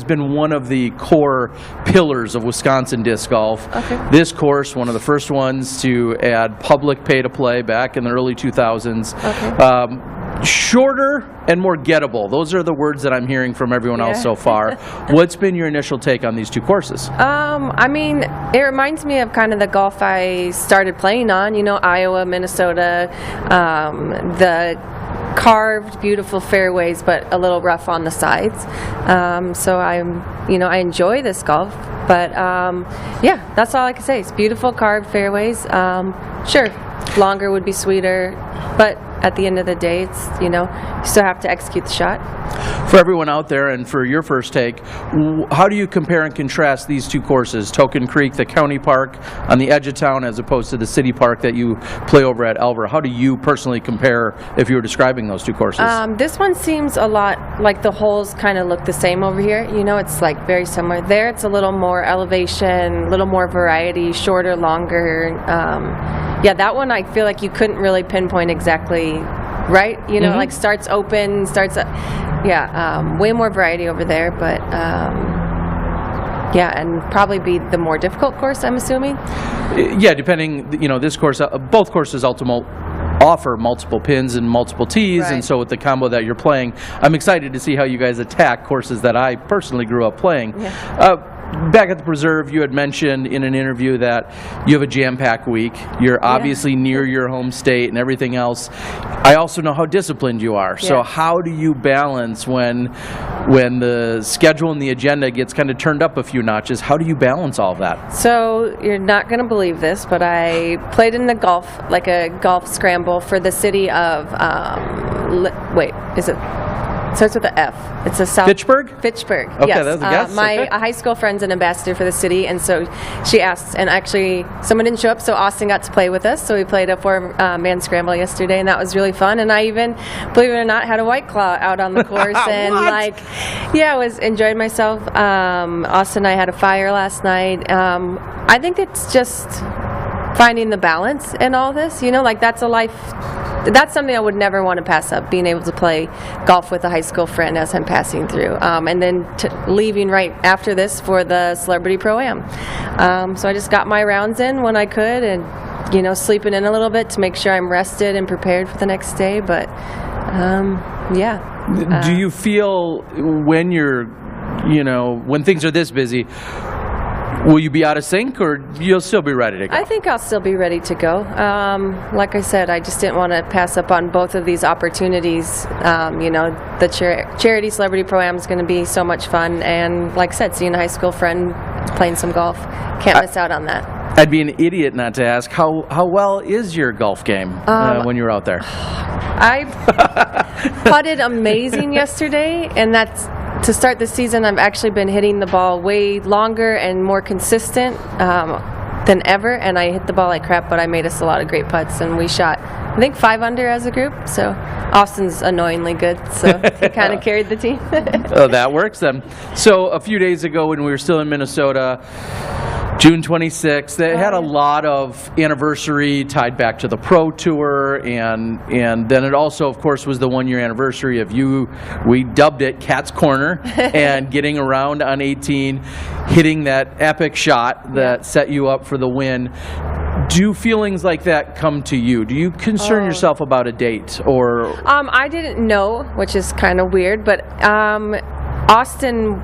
been one of the core pillars of Wisconsin disc golf. Okay. This course, one of the first ones to add public pay to play back in the early 2000s. Okay. Shorter and more gettable. Those are the words that I'm hearing from everyone else Yeah. so far. What's been your initial take on these two courses? I mean, it reminds me of kind of the golf I started playing on, Iowa, Minnesota, the carved, beautiful fairways, but a little rough on the sides. So I enjoy this golf, but yeah, that's all I can say. It's beautiful carved fairways. Sure, longer would be sweeter, but at the end of the day, it's, you still have to execute the shot. For everyone out there, and for your first take, how do you compare and contrast these two courses, Token Creek, the county park on the edge of town, as opposed to the city park that you play over at Elver? How do you personally compare if you were describing those two courses? This one seems a lot like the holes kind of look the same over here. It's like very similar. There, it's a little more elevation, a little more variety, shorter, longer. Yeah, that one I feel like you couldn't really pinpoint exactly right. Like starts open, way more variety over there, but yeah, and probably be the more difficult course, I'm assuming. Yeah, depending, this course, both courses offer multiple pins and multiple tees, Right. and so with the combo that you're playing, I'm excited to see how you guys attack courses that I personally grew up playing. Yeah. Back at the Preserve, you had mentioned in an interview that you have a jam-packed week. You're obviously near your home state and everything else. I also know how disciplined you are. So Yeah. how do you balance when the schedule and the agenda gets kind of turned up a few notches? How do you balance all of that? So you're not going to believe this, but I played in a golf scramble for the city of, starts with an F. It's a South... Fitchburg? Fitchburg, Okay, yes. that was a guess. My Okay. high school friend's an ambassador for the city, and so she asked, and actually someone didn't show up, so Austin got to play with us, so we played a four-man scramble yesterday, and that was really fun, and I even, believe it or not, had a White Claw out on the course, and enjoyed myself. Austin and I had a fire last night. I think it's just finding the balance in all this, that's something I would never want to pass up, being able to play golf with a high school friend as I'm passing through, and then leaving right after this for the Celebrity Pro-Am. So I just got my rounds in when I could, and sleeping in a little bit to make sure I'm rested and prepared for the next day, but yeah. Do you feel when when things are this busy, will you be out of sync, or you'll still be ready to go? I think I'll still be ready to go. Like I said, I just didn't want to pass up on both of these opportunities. The Charity Celebrity Pro-Am is going to be so much fun, and like I said, seeing a high school friend playing some golf, can't miss out on that. I'd be an idiot not to ask, how well is your golf game when you're out there? I putted amazing yesterday, and that's to start the season. I've actually been hitting the ball way longer and more consistent than ever, and I hit the ball like crap, but I made us a lot of great putts, and we shot, I think, 5 under as a group, so Austin's annoyingly good, so he kind of carried the team. Oh, that works then. So a few days ago when we were still in Minnesota, June 26th, they had a lot of anniversary tied back to the Pro Tour, and then it also, of course, was the 1-year anniversary of you. We dubbed it Cat's Corner, and getting around on 18, hitting that epic shot that set you up for the win. Do feelings like that come to you? Do you concern yourself about a date, or? I didn't know, which is kind of weird, but Austin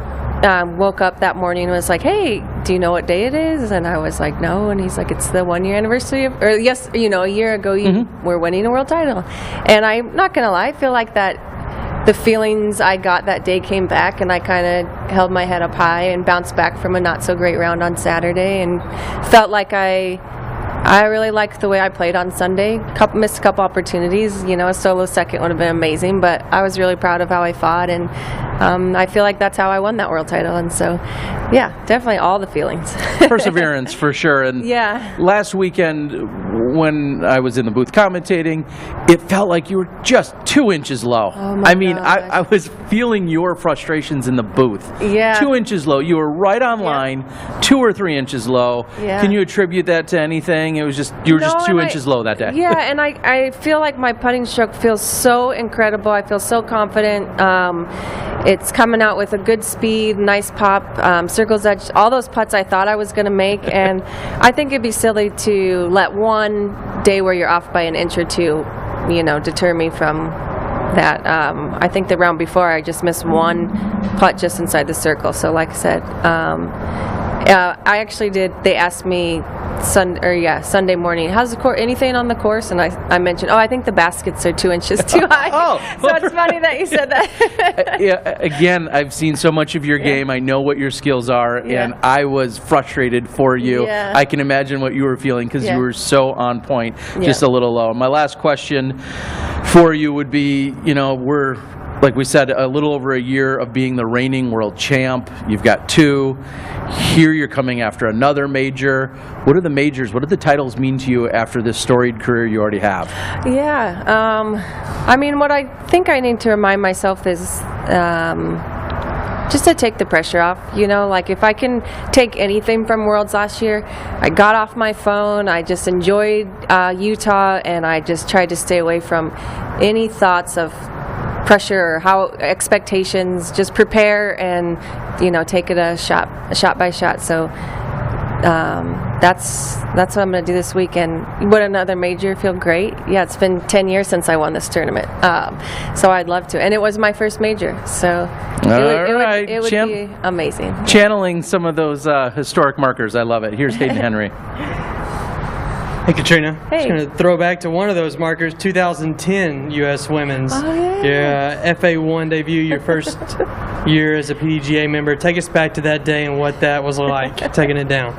woke up that morning and was like, "Hey, do you know what day it is?" And I was like, "No." And he's like, "It's the 1-year anniversary of," or yes, a year ago you were winning a world title. And I'm not gonna lie, I feel like that the feelings I got that day came back, and I kind of held my head up high and bounced back from a not so great round on Saturday, and felt like I I really liked the way I played on Sunday. Missed a couple opportunities. A solo second would have been amazing, but I was really proud of how I fought, and I feel like that's how I won that world title. And so, yeah, definitely all the feelings. Perseverance for sure. And yeah. Last weekend, when I was in the booth commentating, it felt like you were just 2 inches low. Oh my gosh. I was feeling your frustrations in the booth. Yeah. 2 inches low. You were right on line, 2 or 3 inches low. Yeah. Can you attribute that to anything? You were just 2 inches low that day. Yeah, and I feel like my putting stroke feels so incredible. I feel so confident. It's coming out with a good speed, nice pop, circle's edge, all those putts I thought I was going to make. And I think it'd be silly to let one day where you're off by an inch or two, deter me from that. I think the round before I just missed one putt just inside the circle. So like I said, I actually did. They asked me Sunday morning, how's the course? Anything on the course? And I mentioned, I think the baskets are 2 inches too high. So it's funny that you said that. Yeah. Again, I've seen so much of your game. I know what your skills are, and I was frustrated for you. Yeah. I can imagine what you were feeling because you were so on point, just a little low. My last question for you would be, we're, like we said, a little over a year of being the reigning world champ. You've got 2. Here you're coming after another major. What are the majors? What do the titles mean to you after this storied career you already have? Yeah. What I think I need to remind myself is just to take the pressure off. Like if I can take anything from Worlds last year, I got off my phone. I just enjoyed Utah, and I just tried to stay away from any thoughts of pressure or how expectations. Just prepare and take it a shot by shot. So that's what I'm going to do this weekend. Would another major feel great? Yeah, it's been 10 years since I won this tournament, so I'd love to. And it was my first major, so it would be amazing. Channeling some of those historic markers. I love it. Here's Hayden Henry. Hey, Catrina. Hey. Just going to throw back to one of those markers, 2010 U.S. Women's. Oh, yeah. Your FA1 debut, your first year as a PDGA member. Take us back to that day and what that was like, taking it down.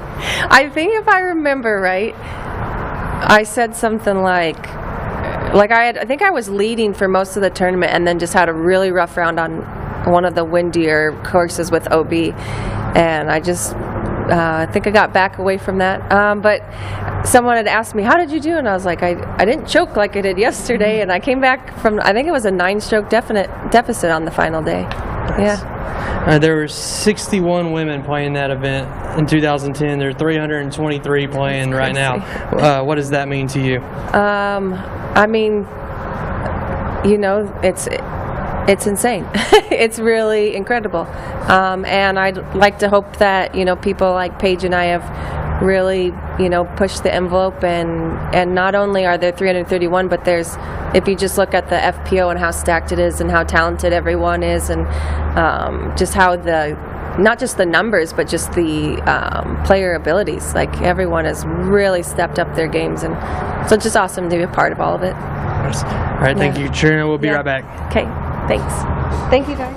I think if I remember right, I said something like I think I was leading for most of the tournament and then just had a really rough round on one of the windier courses with OB. And I just... I think I got back away from that. But someone had asked me, how did you do? And I was like, I didn't choke like I did yesterday. And I came back from, I think it was a 9-stroke deficit on the final day. Nice. Yeah. There were 61 women playing that event in 2010. There are 323 playing right now. What does that mean to you? It's insane. It's really incredible. And I'd like to hope that, people like Paige and I have really, pushed the envelope, and not only are there 331, but if you just look at the FPO and how stacked it is and how talented everyone is, and just how not just the numbers, but just the player abilities. Like, everyone has really stepped up their games, and so it's just awesome to be a part of all of it. All right, thank you, Catrina. We'll be right back. Okay. Thanks. Thank you, guys.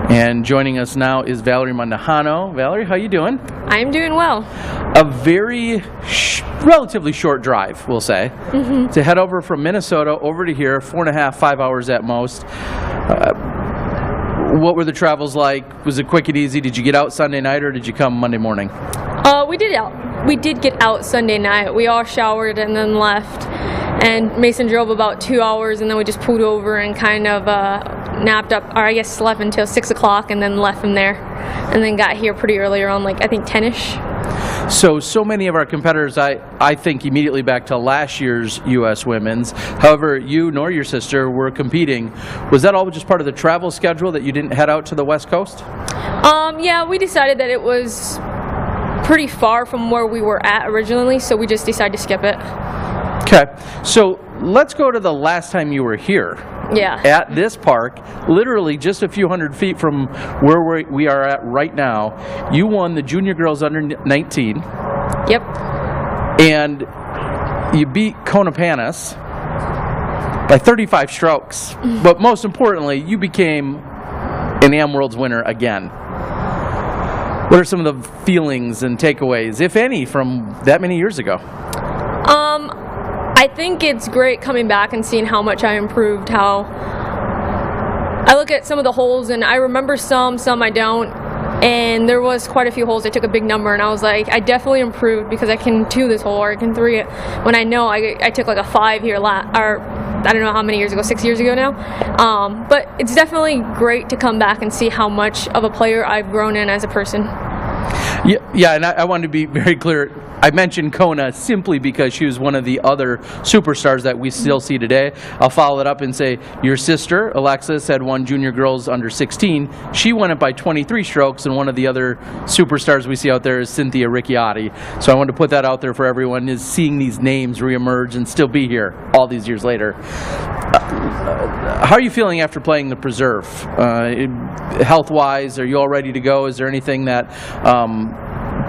And joining us now is Eveliina Mandujano. Valerie, how you doing? I'm doing well. A very relatively short drive, we'll say, to head over from Minnesota over to here, 4.5, 5 hours at most. What were the travels like? Was it quick and easy? Did you get out Sunday night or did you come Monday morning? We did get out Sunday night. We all showered and then left. And Mason drove about 2 hours, and then we just pulled over and kind of napped up, or I guess slept until 6 o'clock, and then left from there. And then got here pretty early, around like I think 10ish. So many of our competitors, I think immediately back to last year's U.S. Women's. However, you nor your sister were competing. Was that all just part of the travel schedule that you didn't head out to the West Coast? Yeah, we decided that it was pretty far from where we were at originally, so we just decided to skip it. Okay, so let's go to the last time you were here. Yeah. At this park, literally just a few hundred feet from where we are at right now. You won the Junior Girls Under 19. Yep. And you beat Konopanis by 35 strokes. But most importantly, you became an Am Worlds winner again. What are some of the feelings and takeaways, if any, from that many years ago? I think it's great coming back and seeing how much I improved, how I look at some of the holes and I remember some I don't, and there was quite a few holes I took a big number and I was like, I definitely improved because I can 2 this hole or I can 3 it, when I know I took like a 5 here, or I don't know how many years ago, 6 years ago now, but it's definitely great to come back and see how much of a player I've grown in as a person. Yeah, and I wanted to be very clear. I mentioned Kona simply because she was one of the other superstars that we still see today. I'll follow it up and say your sister, Alexis, had won Junior Girls Under 16. She won it by 23 strokes, and one of the other superstars we see out there is Cynthia Ricciardi. So I wanted to put that out there for everyone, is seeing these names reemerge and still be here all these years later. How are you feeling after playing the Preserve? Health-wise, are you all ready to go? Is there anything that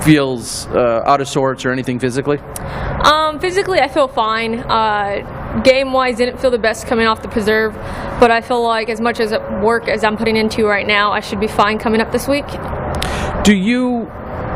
feels out of sorts or anything physically? Physically, I feel fine. Game-wise, didn't feel the best coming off the Preserve, but I feel like as much as work as I'm putting into right now, I should be fine coming up this week.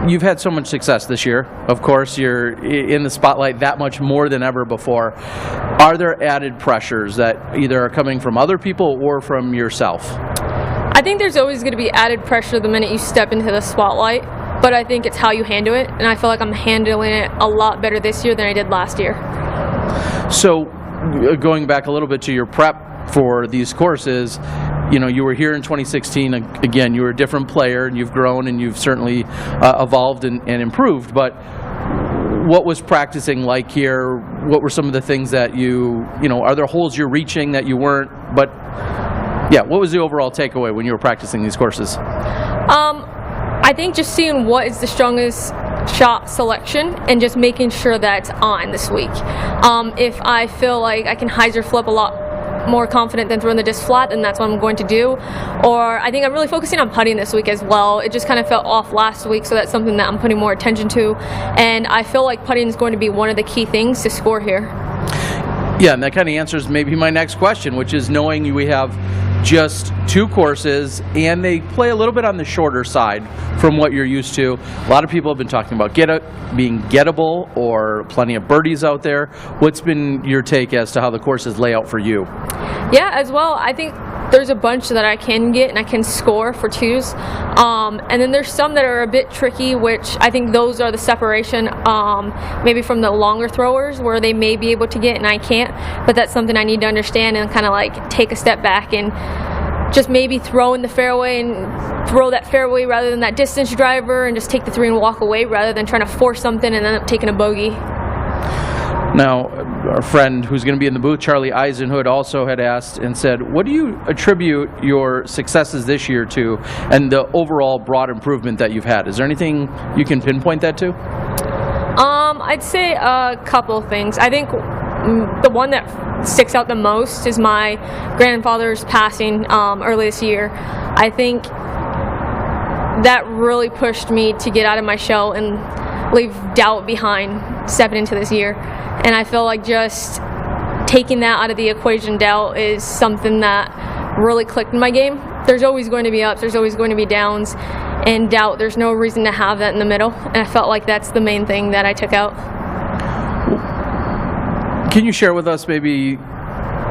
You've had so much success this year. Of course, you're in the spotlight that much more than ever before. Are there added pressures that either are coming from other people or from yourself? I think there's always going to be added pressure the minute you step into the spotlight, but I think it's how you handle it, and I feel like I'm handling it a lot better this year than I did last year. So, going back a little bit to your prep for these courses, you know, you were here in 2016. Again, you were a different player, and you've grown, and you've certainly evolved and improved. But what was practicing like here? What were some of the things that you know, are there holes you're reaching that you weren't? But yeah, what was the overall takeaway when you were practicing these courses? I think just seeing what is the strongest shot selection and just making sure that it's on this week. If I feel like I can hyzer flip a lot more confident than throwing the disc flat, then that's what I'm going to do. Or I think I'm really focusing on putting this week as well. It just kind of felt off last week, so that's something that I'm putting more attention to. And I feel like putting is going to be one of the key things to score here. Yeah, and that kind of answers maybe my next question, which is knowing we have just 2 courses and they play a little bit on the shorter side from what you're used to. A lot of people have been talking about being gettable or plenty of birdies out there. What's been your take as to how the courses lay out for you? Yeah, as well, I think there's a bunch that I can get and I can score for 2s. And then there's some that are a bit tricky, which I think those are the separation maybe from the longer throwers where they may be able to get and I can't. But that's something I need to understand and kind of like take a step back and just maybe throw in the fairway and throw that fairway rather than that distance driver and just take the 3 and walk away rather than trying to force something and end up taking a bogey. Now, our friend who's going to be in the booth, Charlie Eisenhood, also had asked and said, what do you attribute your successes this year to and the overall broad improvement that you've had? Is there anything you can pinpoint that to? I'd say a couple of things. I think the one that sticks out the most is my grandfather's passing early this year. I think that really pushed me to get out of my shell and leave doubt behind stepping into this year. And I feel like just taking that out of the equation, doubt, is something that really clicked in my game. There's always going to be ups, there's always going to be downs, and doubt, there's no reason to have that in the middle. And I felt like that's the main thing that I took out. Can you share with us maybe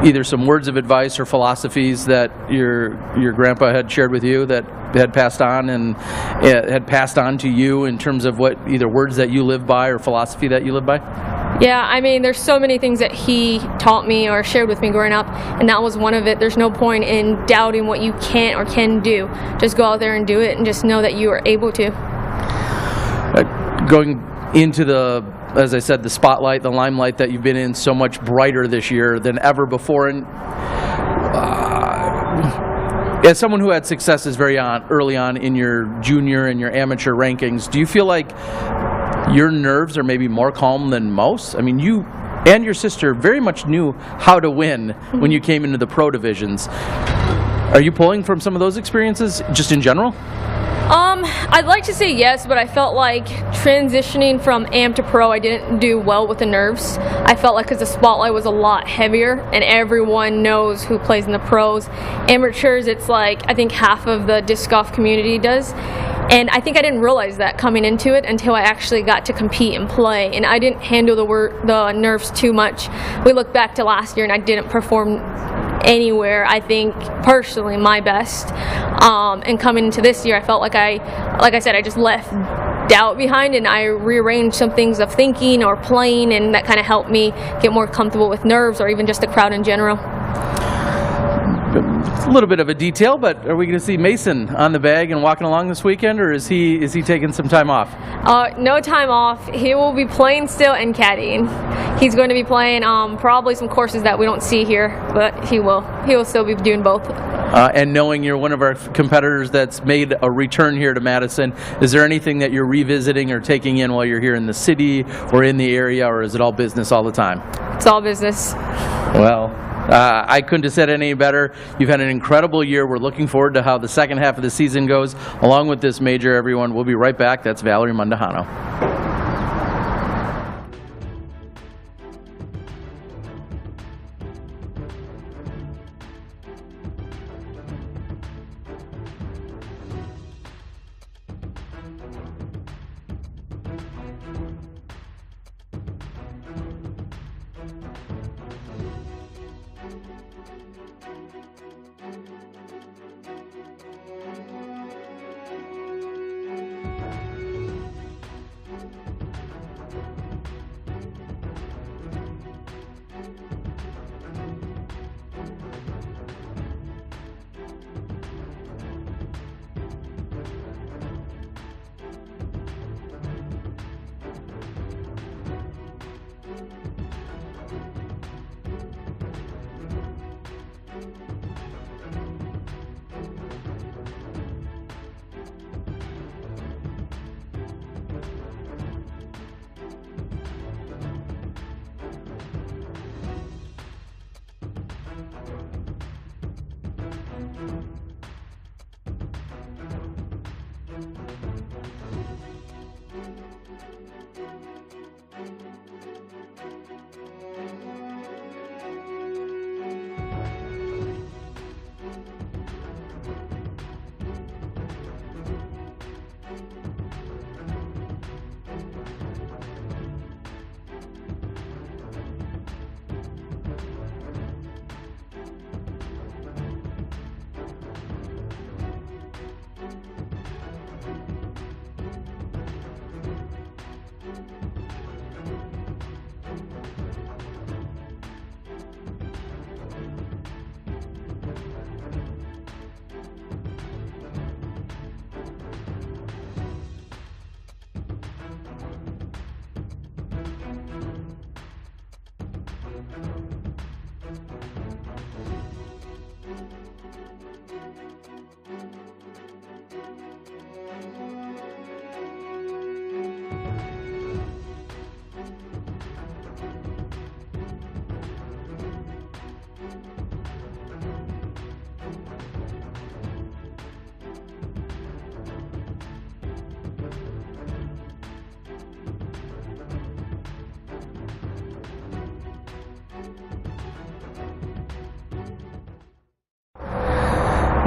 either some words of advice or philosophies that your grandpa had shared with you that had passed on and had passed on to you in terms of what either words that you live by or philosophy that you live by? Yeah, I mean, there's so many things that he taught me or shared with me growing up, and that was one of it. There's no point in doubting what you can't or can do. Just go out there and do it, and just know that you are able to. Going into the, as I said, the spotlight, the limelight that you've been in, so much brighter this year than ever before. And as someone who had successes early on in your junior and your amateur rankings, do you feel like your nerves are maybe more calm than most? I mean, you and your sister very much knew how to win when you came into the pro divisions. Are you pulling from some of those experiences just in general? I'd like to say yes, but I felt like transitioning from am to pro, I didn't do well with the nerves. I felt like because the spotlight was a lot heavier and everyone knows who plays in the pros. Amateurs, it's like I think half of the disc golf community does. And I think I didn't realize that coming into it until I actually got to compete and play. And I didn't handle the nerves too much. We look back to last year and I didn't perform anywhere, I think, personally, my best. And coming into this year, I felt like I said, I just left doubt behind and I rearranged some things of thinking or playing, and that kind of helped me get more comfortable with nerves or even just the crowd in general. A little bit of a detail, but are we going to see Mason on the bag and walking along this weekend, or is he taking some time off? No time off. He will be playing still and caddying. He's going to be playing probably some courses that we don't see here, but he will still be doing both. And knowing you're one of our competitors that's made a return here to Madison, is there anything that you're revisiting or taking in while you're here in the city or in the area, or is it all business all the time? It's all business. Well, I couldn't have said it any better. You've had an incredible year. We're looking forward to how the second half of the season goes, along with this major, everyone. We'll be right back. That's Valerie Mandujano.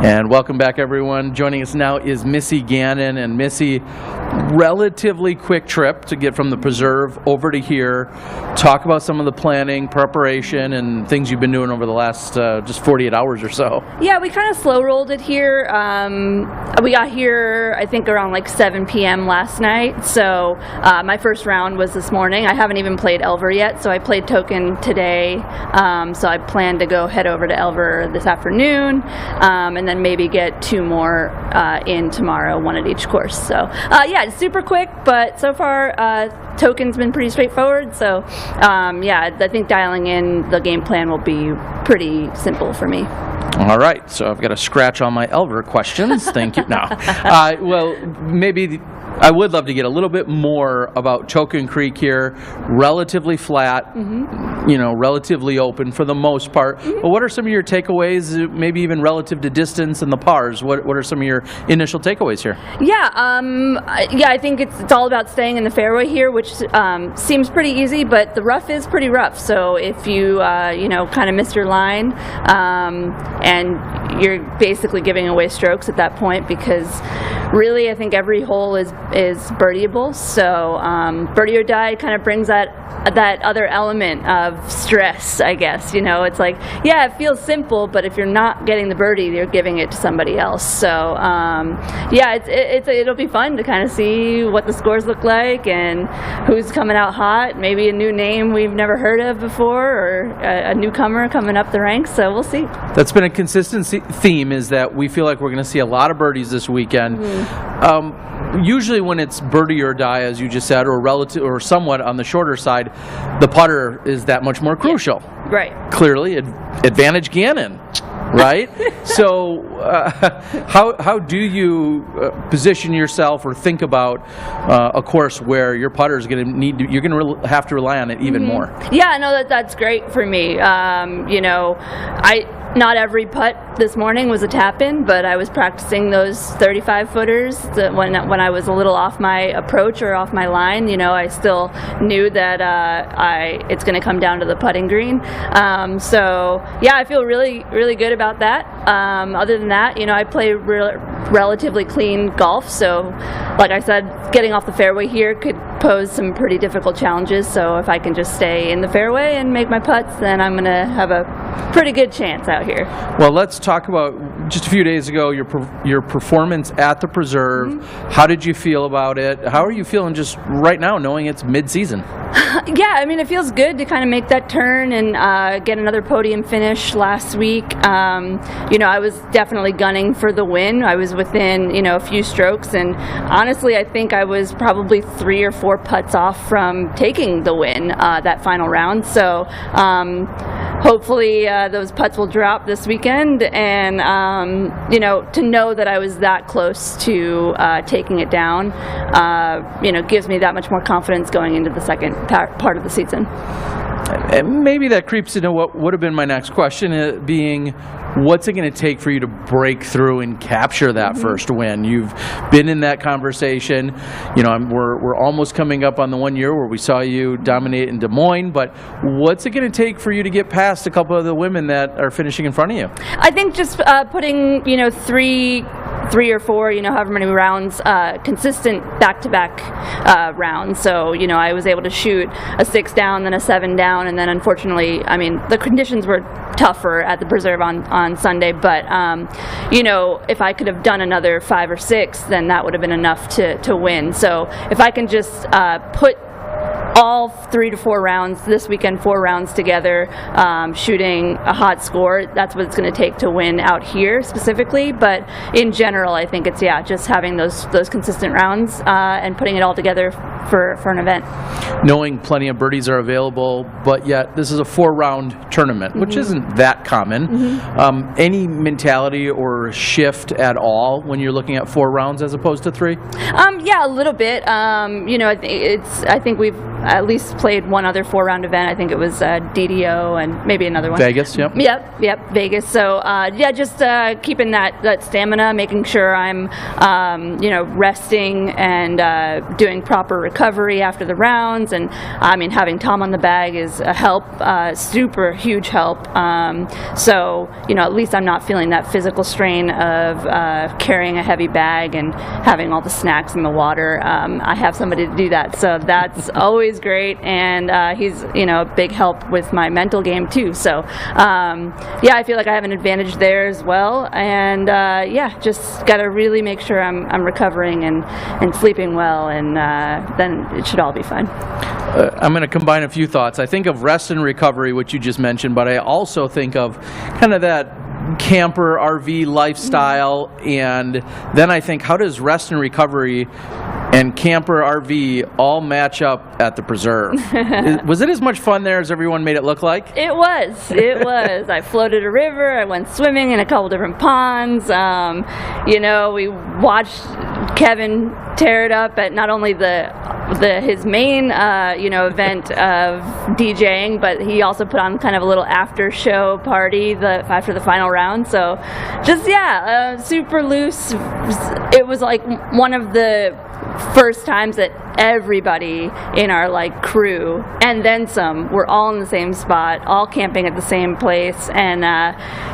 And welcome back, everyone. Joining us now is Missy Gannon. And Missy, relatively quick trip to get from the preserve over to here. Talk about some of the planning, preparation, and things you've been doing over the last just 48 hours or so. Yeah, we kind of slow rolled it here. We got here, I think, around like 7 p.m. last night. So my first round was this morning. I haven't even played Elver yet, so I played Token today. So I plan to go head over to Elver this afternoon, and then maybe get 2 more in tomorrow, 1 at each course. So yeah, it's super quick, but so far Token's been pretty straightforward. So yeah, I think dialing in the game plan will be pretty simple for me. All right, so I've got to scratch all my Elver questions. Thank you. No. Well, maybe I would love to get a little bit more about Token Creek here. Relatively flat, you know, relatively open for the most part. But what are some of your takeaways, maybe even relative to distance and the pars? What are some of your initial takeaways here? Yeah, I think it's all about staying in the fairway here, which seems pretty easy, but the rough is pretty rough. So if you you know, kind of miss your line, and you're basically giving away strokes at that point, because really I think every hole is birdieable. So birdie or die kind of brings that other element of stress, I guess. You know, it's like, yeah, it feels simple, but if you're not getting the birdie, you're giving it to somebody else. So yeah, it'll be fun to kind of see what the scores look like and who's coming out hot. Maybe a new name we've never heard of before, or a newcomer coming up the ranks. So we'll see. That's been a consistent theme, is that we feel like we're going to see a lot of birdies this weekend. Usually when it's birdie or die, as you just said, or relative or somewhat on the shorter side, the putter is that much more crucial. Yeah, right. Clearly, advantage Gannon, right? So how do you position yourself or think about a course where your putter is going to you're going to have to rely on it even more? Yeah, no, that's great for me. You know, not every putt this morning was a tap-in, but I was practicing those 35-footers when I was a little off my approach or off my line. You know, I still knew that it's going to come down to the putting green. So yeah, I feel really, really good about that. Other than that, you know, I play relatively clean golf. So like I said, getting off the fairway here could pose some pretty difficult challenges. So if I can just stay in the fairway and make my putts, then I'm going to have a pretty good chance out here. Well, let's talk about just a few days ago, your performance at the Preserve. How did you feel about it? How are you feeling just right now, knowing it's mid-season? Yeah, I mean, it feels good to kind of make that turn and get another podium finish last week. You know, I was definitely gunning for the win. I was within, you know, a few strokes, and honestly, I think I was probably 3 or 4 putts off from taking the win that final round. So hopefully those putts will drop this weekend, and you know, to know that I was that close to taking it down, you know, gives me that much more confidence going into the second part of the season. And maybe that creeps into what would have been my next question, being, what's it going to take for you to break through and capture that first win? You've been in that conversation. You know, we're almost coming up on the 1 year where we saw you dominate in Des Moines, but what's it going to take for you to get past a couple of the women that are finishing in front of you? I think just putting, you know, three or four, you know, however many rounds, consistent back-to-back rounds. So, you know, I was able to shoot a 6 down, then a 7 down, and then unfortunately, I mean, the conditions were tougher at the Preserve on Sunday, but, you know, if I could have done another 5 or 6, then that would have been enough to win. So if I can just put all 3 to 4 rounds this weekend, 4 rounds together, shooting a hot score, that's what it's going to take to win out here specifically. But in general, I think it's, yeah, just having those consistent rounds and putting it all together for an event. Knowing plenty of birdies are available, but yet this is a 4-round tournament, which isn't that common. Any mentality or shift at all when you're looking at 4 rounds as opposed to 3? Yeah, a little bit. You know, I think we've at least played one other 4-round event. I think it was DDO and maybe another one. Vegas, yep. Yep, Vegas. So just keeping that stamina, making sure I'm resting and doing proper recovery after the rounds. And I mean, having Tom on the bag is a help, super huge help. So at least I'm not feeling that physical strain of carrying a heavy bag and having all the snacks in the water. I have somebody to do that, so that's always great. And he's a big help with my mental game too. So I feel like I have an advantage there as well. And just got to really make sure I'm recovering and sleeping well, and then it should all be fine. I'm going to combine a few thoughts. I think of rest and recovery, which you just mentioned, but I also think of kind of that camper RV lifestyle, and then I think, how does rest and recovery and camper RV all match up at the preserve? Was it as much fun there as everyone made it look like? It was. I floated a river. I went swimming in a couple different ponds. We watched Kevin tear it up at not only his main event of DJing, but he also put on kind of a little after show party after the final round. So just super loose. It was like one of the first times that everybody in our crew and then some were all in the same spot, all camping at the same place. And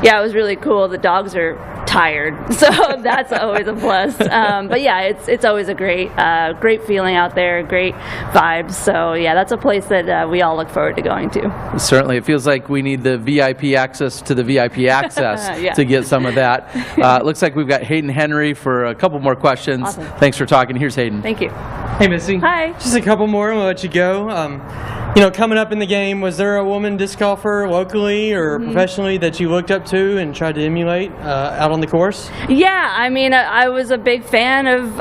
it was really cool. The dogs are tired, so that's always a plus. But it's always a great feeling out there, great vibes. So that's a place that we all look forward to going to. Certainly, it feels like we need the VIP access to the VIP access to get some of that. It looks like we've got Hayden Henry for a couple more questions. Awesome. Thanks for talking. Here's Hayden. Thank you. Hey, Missy. Hi. Just a couple more, and we'll let you go. Coming up in the game, was there a woman disc golfer locally or professionally that you looked up to and tried to emulate out on the course? Yeah, I mean, I was a big fan of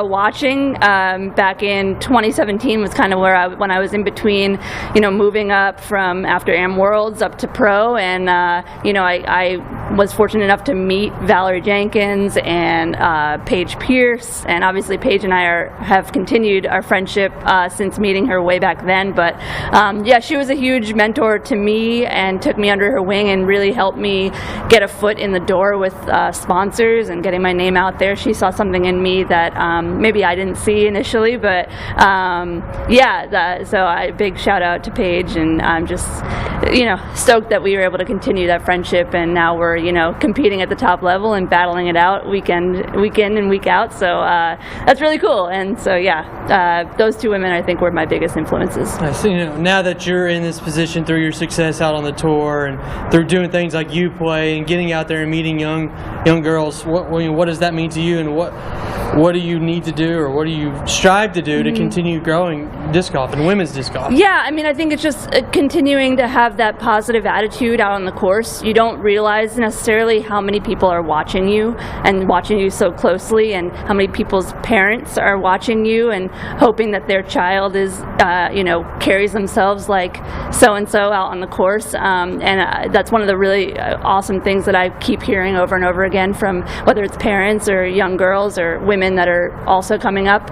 watching. Back in 2017 was kind of when I was in between, moving up from after Am Worlds up to pro, and I was fortunate enough to meet Valerie Jenkins and Paige Pierce, and obviously Paige and I have continued our friendship since meeting her way back then. But she was a huge mentor to me and took me under her wing and really helped me get a foot in the door with sponsors and getting my name out there. She saw something in me that maybe I didn't see initially, but so a big shout out to Paige, and I'm just stoked that we were able to continue that friendship, and now we're competing at the top level and battling it out week in and week out. So that's really cool. And so those two women I think were my biggest influences. Nice. Now that you're in this position through your success out on the tour and through doing things like you play and getting out there and meeting young girls, what does that mean to you, and what do you need to do, or what do you strive to do to continue growing disc golf and women's disc golf? Yeah, I mean, I think it's just continuing to have that positive attitude out on the course. You don't realize necessarily how many people are watching you and watching you so closely, and how many people's parents are watching you and hoping that their child is, carries themselves like so-and-so out on the course. And that's one of the really awesome things that I keep hearing over and over again from whether it's parents or young girls or women that are also coming up.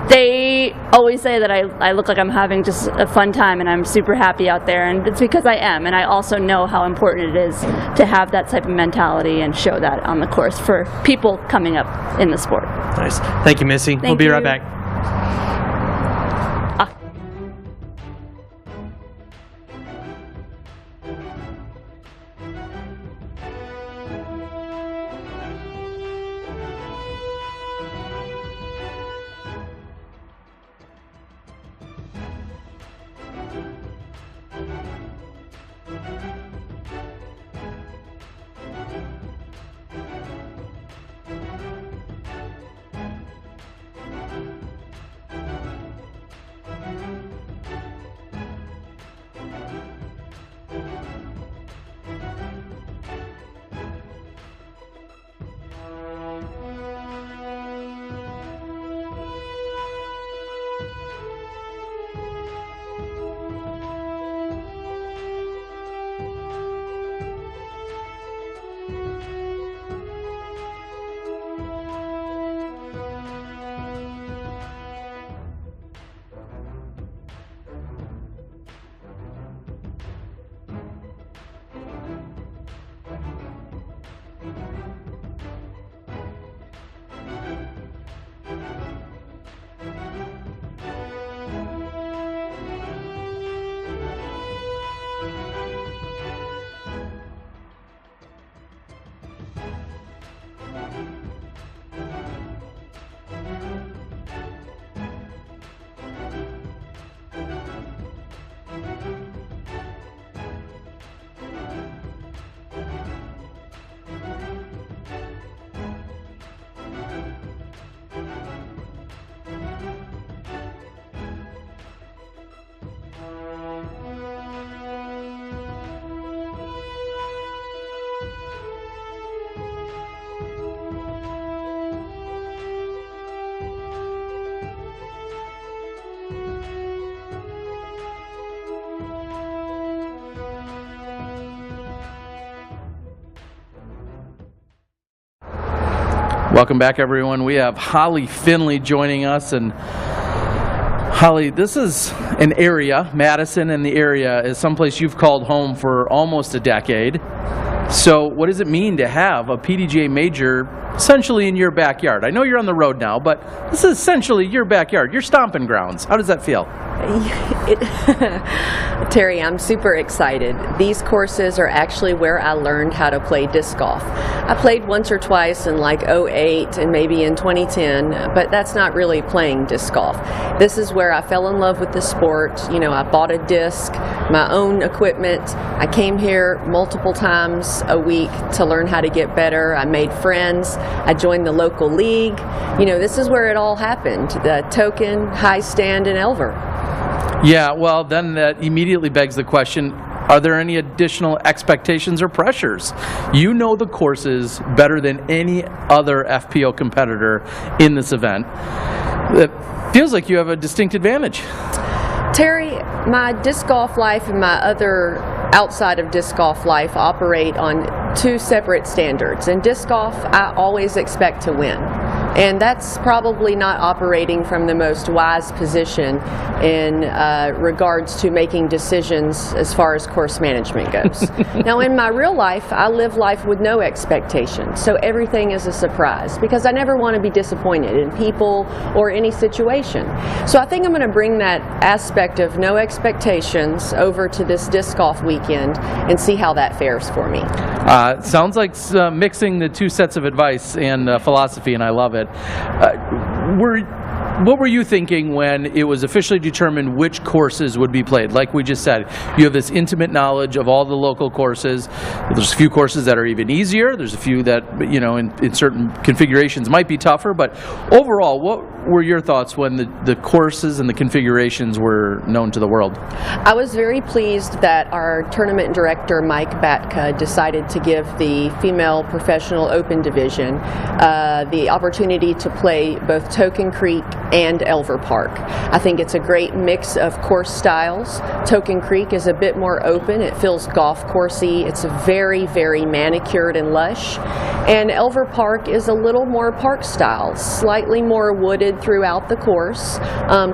They always say that I look like I'm having just a fun time, and I'm super happy out there, and it's because I am. And I also know how important it is to have that type of mentality and show that on the course for people coming up in the sport. Nice. Thank you, Missy. We'll be right back. Welcome back, everyone. We have Holly Finley joining us. And Holly, this is an area, Madison and the area is someplace you've called home for almost a decade. So what does it mean to have a PDGA major essentially in your backyard? I know you're on the road now, but this is essentially your backyard, your stomping grounds. How does that feel? Terry, I'm super excited. These courses are actually where I learned how to play disc golf. I played once or twice in like 2008 and maybe in 2010, but that's not really playing disc golf. This is where I fell in love with the sport. You know, I bought a disc, my own equipment. I came here multiple times a week to learn how to get better. I made friends. I joined the local league. You know, this is where it all happened. The Token, High Stand, and Elver. Yeah, well, then that immediately begs the question, are there any additional expectations or pressures? You know the courses better than any other FPO competitor in this event. It feels like you have a distinct advantage. Terry, my disc golf life and my other outside of disc golf life operate on two separate standards. In disc golf, I always expect to win. And that's probably not operating from the most wise position in regards to making decisions as far as course management goes. Now, in my real life, I live life with no expectations, so everything is a surprise because I never want to be disappointed in people or any situation. So I think I'm going to bring that aspect of no expectations over to this disc golf weekend and see how that fares for me. Sounds like mixing the two sets of advice and philosophy, and I love it. What were you thinking when it was officially determined which courses would be played? Like we just said, you have this intimate knowledge of all the local courses. There's a few courses that are even easier. There's a few that, you know, in certain configurations might be tougher. But overall, what were your thoughts when the courses and the configurations were known to the world? I was very pleased that our tournament director, Mike Batka, decided to give the female professional open division the opportunity to play both Token Creek and Elver Park. I think it's a great mix of course styles. Token Creek is a bit more open. It feels golf coursey. It's very, very manicured and lush. And Elver Park is a little more park style, slightly more wooded throughout the course.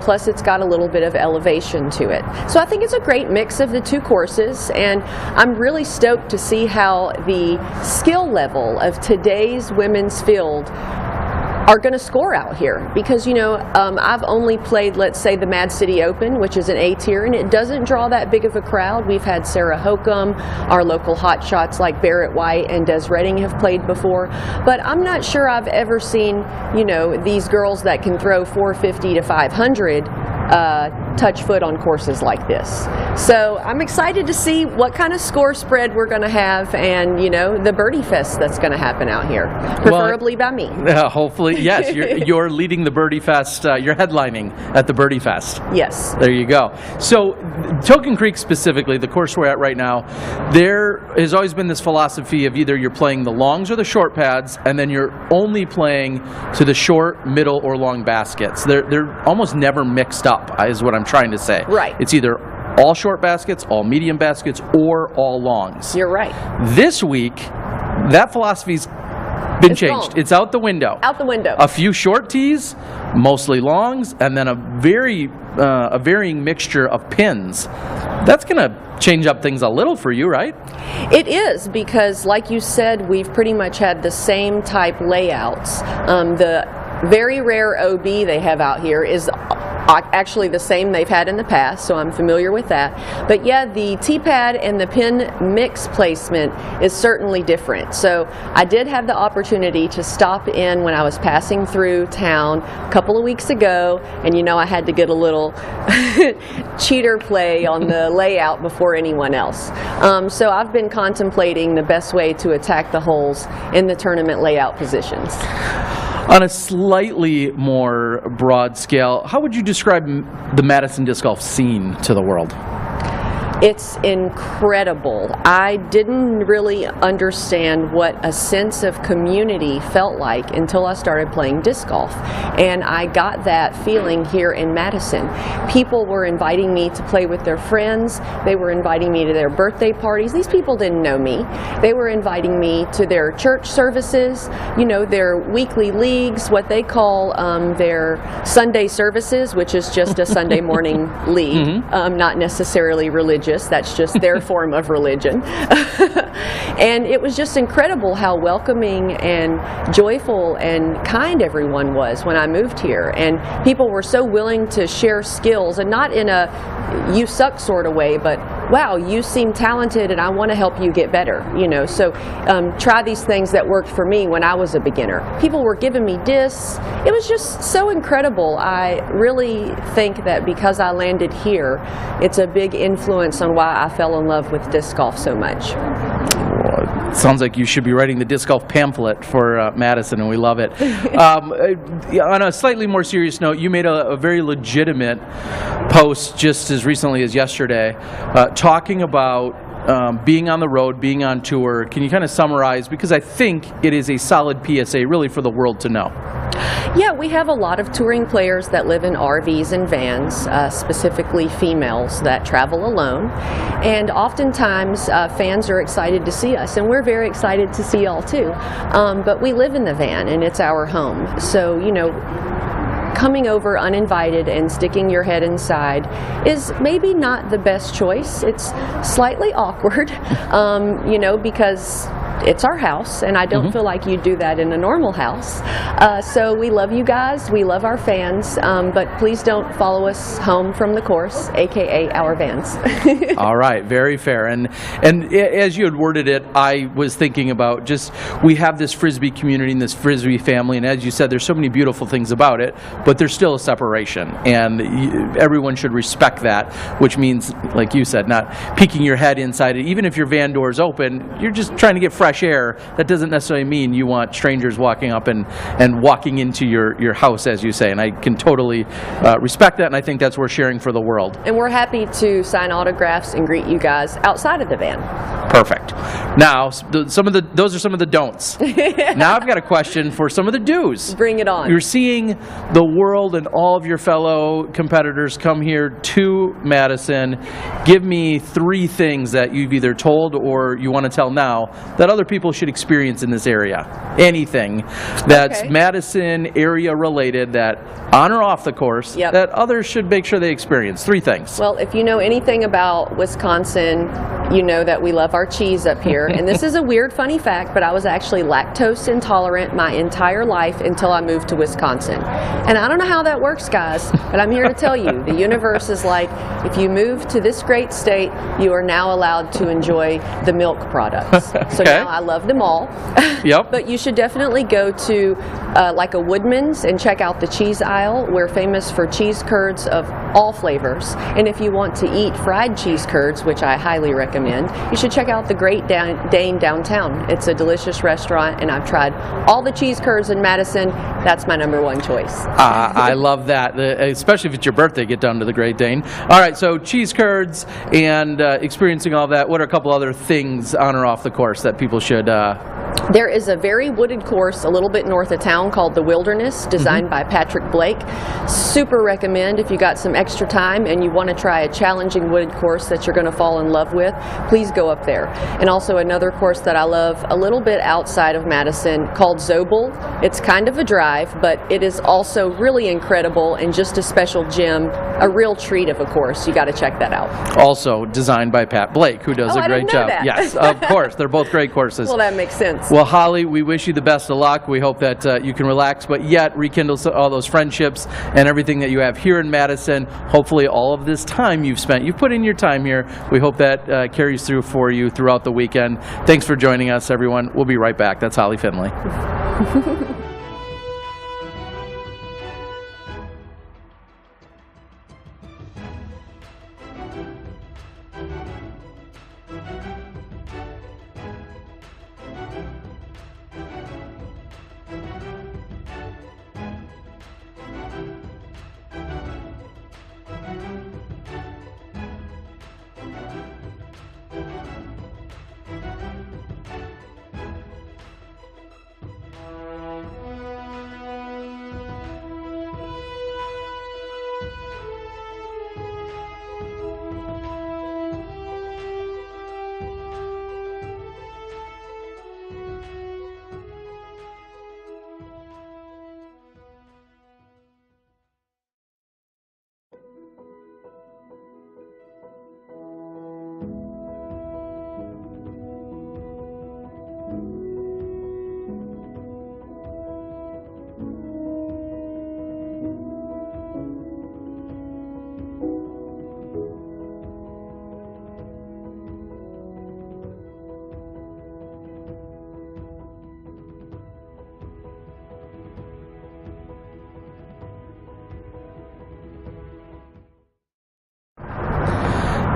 Plus it's got a little bit of elevation to it. So I think it's a great mix of the two courses, and I'm really stoked to see how the skill level of today's women's field are going to score out here, because you know I've only played, let's say, the Mad City Open, which is an A tier, and it doesn't draw that big of a crowd. We've had Sarah Hokom, our local hotshots like Barrett White and Des Redding have played before, but I'm not sure I've ever seen, you know, these girls that can throw 450 to 500 touch foot on courses like this. So I'm excited to see what kind of score spread we're going to have, and you know, the birdie fest that's going to happen out here, preferably by me. Hopefully, yes. You're leading the birdie fest. You're headlining at the birdie fest. Yes. There you go. So Token Creek specifically, the course we're at right now, there has always been this philosophy of either you're playing the longs or the short pads, and then you're only playing to the short, middle, or long baskets. They're almost never mixed up, is what I'm trying to say. Right. It's either all short baskets, all medium baskets, or all longs. You're right. This week, that philosophy's been changed. Gone. It's out the window. Out the window. A few short tees, mostly longs, and then a varying mixture of pins. That's going to change up things a little for you, right? It is, because like you said, we've pretty much had the same type layouts. The very rare OB they have out here is actually the same they've had in the past, so I'm familiar with that. But yeah, the T-pad and the pin mix placement is certainly different. So I did have the opportunity to stop in when I was passing through town a couple of weeks ago, and you know I had to get a little cheater play on the layout before anyone else. So I've been contemplating the best way to attack the holes in the tournament layout positions. On a slightly more broad scale, how would you describe the Madison disc golf scene to the world? It's incredible. I didn't really understand what a sense of community felt like until I started playing disc golf. And I got that feeling here in Madison. People were inviting me to play with their friends. They were inviting me to their birthday parties. These people didn't know me. They were inviting me to their church services, you know, their weekly leagues, what they call their Sunday services, which is just a Sunday morning league, not necessarily religious. That's just their form of religion. And it was just incredible how welcoming and joyful and kind everyone was when I moved here. And people were so willing to share skills, and not in a you suck sort of way, but wow, you seem talented and I want to help you get better, you know. So try these things that worked for me when I was a beginner. People were giving me discs. It was just so incredible. I really think that because I landed here, it's a big influence on why I fell in love with disc golf so much. Sounds like you should be writing the disc golf pamphlet for Madison, and we love it. On a slightly more serious note, you made a very legitimate post just as recently as yesterday, talking about being on the road, being on tour. Can you kind of summarize? Because I think it is a solid PSA really for the world to know. Yeah, we have a lot of touring players that live in RVs and vans, specifically females that travel alone. And oftentimes fans are excited to see us, and we're very excited to see y'all too. But we live in the van and it's our home. So, you know, coming over uninvited and sticking your head inside is maybe not the best choice. It's slightly awkward, you know, because it's our house, and I don't feel like you'd do that in a normal house. So we love you guys, we love our fans, but please don't follow us home from the course, aka our vans. All right, very fair. And as you had worded it, I was thinking about just, we have this Frisbee community and this Frisbee family, and as you said, there's so many beautiful things about it, but there's still a separation, and everyone should respect that, which means, like you said, not peeking your head inside it. Even if your van door is open, you're just trying to get fresh air. That doesn't necessarily mean you want strangers walking up and walking into your house, as you say, and I can totally respect that, and I think that's worth sharing for the world. And we're happy to sign autographs and greet you guys outside of the van. Perfect. Now, those are some of the don'ts. Now I've got a question for some of the do's. Bring it on. You're seeing the world and all of your fellow competitors come here to Madison. Give me 3 things that you've either told or you want to tell now that other people should experience in this area. Anything that's Madison area related, that on or off the course, that others should make sure they experience. 3 things. Well, if you know anything about Wisconsin, you know that we love our cheese up here. And this is a weird, funny fact, but I was actually lactose intolerant my entire life until I moved to Wisconsin. And I don't know how that works, guys, but I'm here to tell you, the universe is like, if you move to this great state, you are now allowed to enjoy the milk products. So now I love them all. Yep. But you should definitely go to like a Woodman's and check out the cheese aisle. We're famous for cheese curds of all flavors. And if you want to eat fried cheese curds, which I highly recommend, you should check out the Great Dane downtown. It's a delicious restaurant, and I've tried all the cheese curds in Madison. That's my #1 choice. I love that, especially if it's your birthday, get down to the Great Dane. All right, so cheese curds and experiencing all that. What are a couple other things on or off the course that people should... There is a very wooded course a little bit north of town called the Wilderness, designed by Patrick Blake. Super recommend if you got some extra time and you want to try a challenging wooded course that you're going to fall in love with, please go up there. And also another course that I love a little bit outside of Madison called Zobel. It's kind of a drive, but it is also really incredible and just a special gem, a real treat of a course. You got to check that out. Also designed by Pat Blake, who does a great job. That. Yes, of course. They're both great courses. Well, that makes sense. Well, Holly, we wish you the best of luck. We hope that you can relax, but yet rekindle all those friendships and everything that you have here in Madison. Hopefully all of this time you've put in your time here. We hope that carries through for you throughout the weekend. Thanks for joining us, everyone. We'll be right back. That's Holly Finley.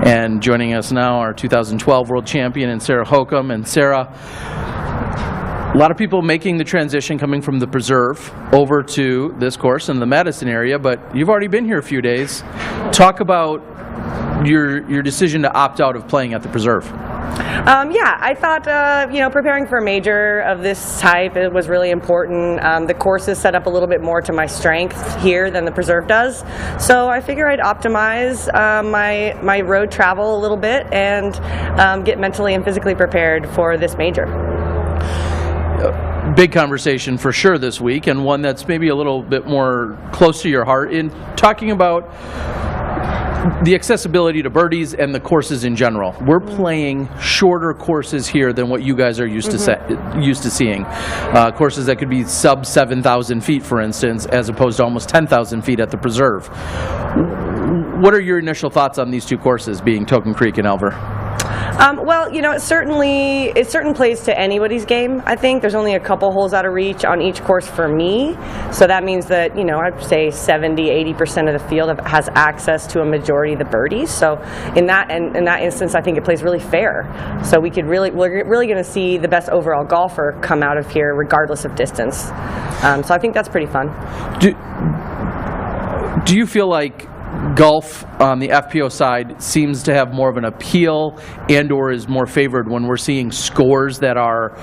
And joining us now, our 2012 world champion, and Sarah Hokom. And Sarah, a lot of people making the transition coming from the Preserve over to this course in the Madison area, but you've already been here a few days. Talk about your decision to opt out of playing at the Preserve. Yeah, I thought, preparing for a major of this type, it was really important. The course is set up a little bit more to my strength here than the Preserve does. So I figure I'd optimize my road travel a little bit and get mentally and physically prepared for this major. Big conversation for sure this week, and one that's maybe a little bit more close to your heart in talking about the accessibility to birdies and the courses in general. We're playing shorter courses here than what you guys are used to seeing. Courses that could be sub 7,000 feet, for instance, as opposed to almost 10,000 feet at the Preserve. What are your initial thoughts on these two courses, being Token Creek and Elver? Well, it certainly plays to anybody's game. I think there's only a couple holes out of reach on each course for me, so that means that I'd say 70-80% of the field has access to a majority of the birdies. So in that instance, I think it plays really fair. So we're really going to see the best overall golfer come out of here, regardless of distance. So I think that's pretty fun. Do you feel like golf on the FPO side seems to have more of an appeal and or is more favored when we're seeing scores that are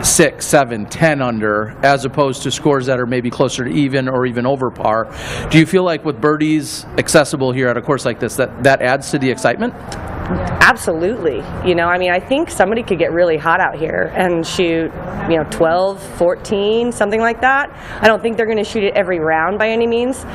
6, 7, 10 under, as opposed to scores that are maybe closer to even or even over par? Do you feel like with birdies accessible here at a course like this, that adds to the excitement? Absolutely. I think somebody could get really hot out here and shoot, 12, 14, something like that. I don't think they're going to shoot it every round by any means,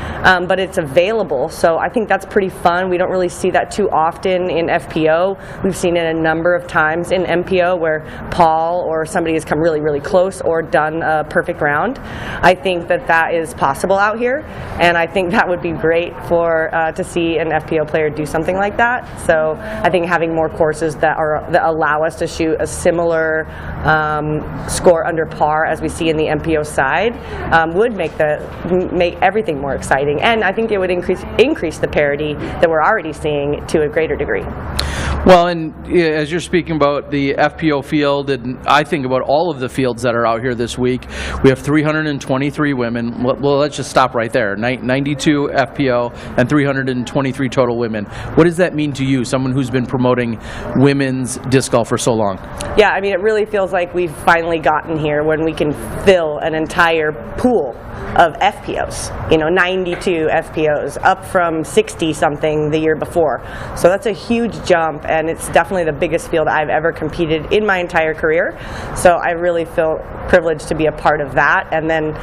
but it's available. So I think that's pretty fun. We don't really see that too often in FPO. We've seen it a number of times in MPO where Paul or somebody has come really, really close or done a perfect round. I think that is possible out here, and I think that would be great to see an FPO player do something like that. So I think having more courses that allow us to shoot a similar score under par as we see in the MPO side would make everything more exciting, and I think it would increase the parity that we're already seeing to a greater degree. Well, and as you're speaking about the FPO field, and I think about all of the fields that are out here this week, we have 323 women. Well, let's just stop right there. 92 FPO and 323 total women. What does that mean to you, someone who's been promoting women's disc golf for so long? Yeah, it really feels like we've finally gotten here when we can fill an entire pool of FPOs, 92 FPOs, up from 60-something the year before. So that's a huge jump, and it's definitely the biggest field I've ever competed in my entire career. So I really feel privileged to be a part of that. And then,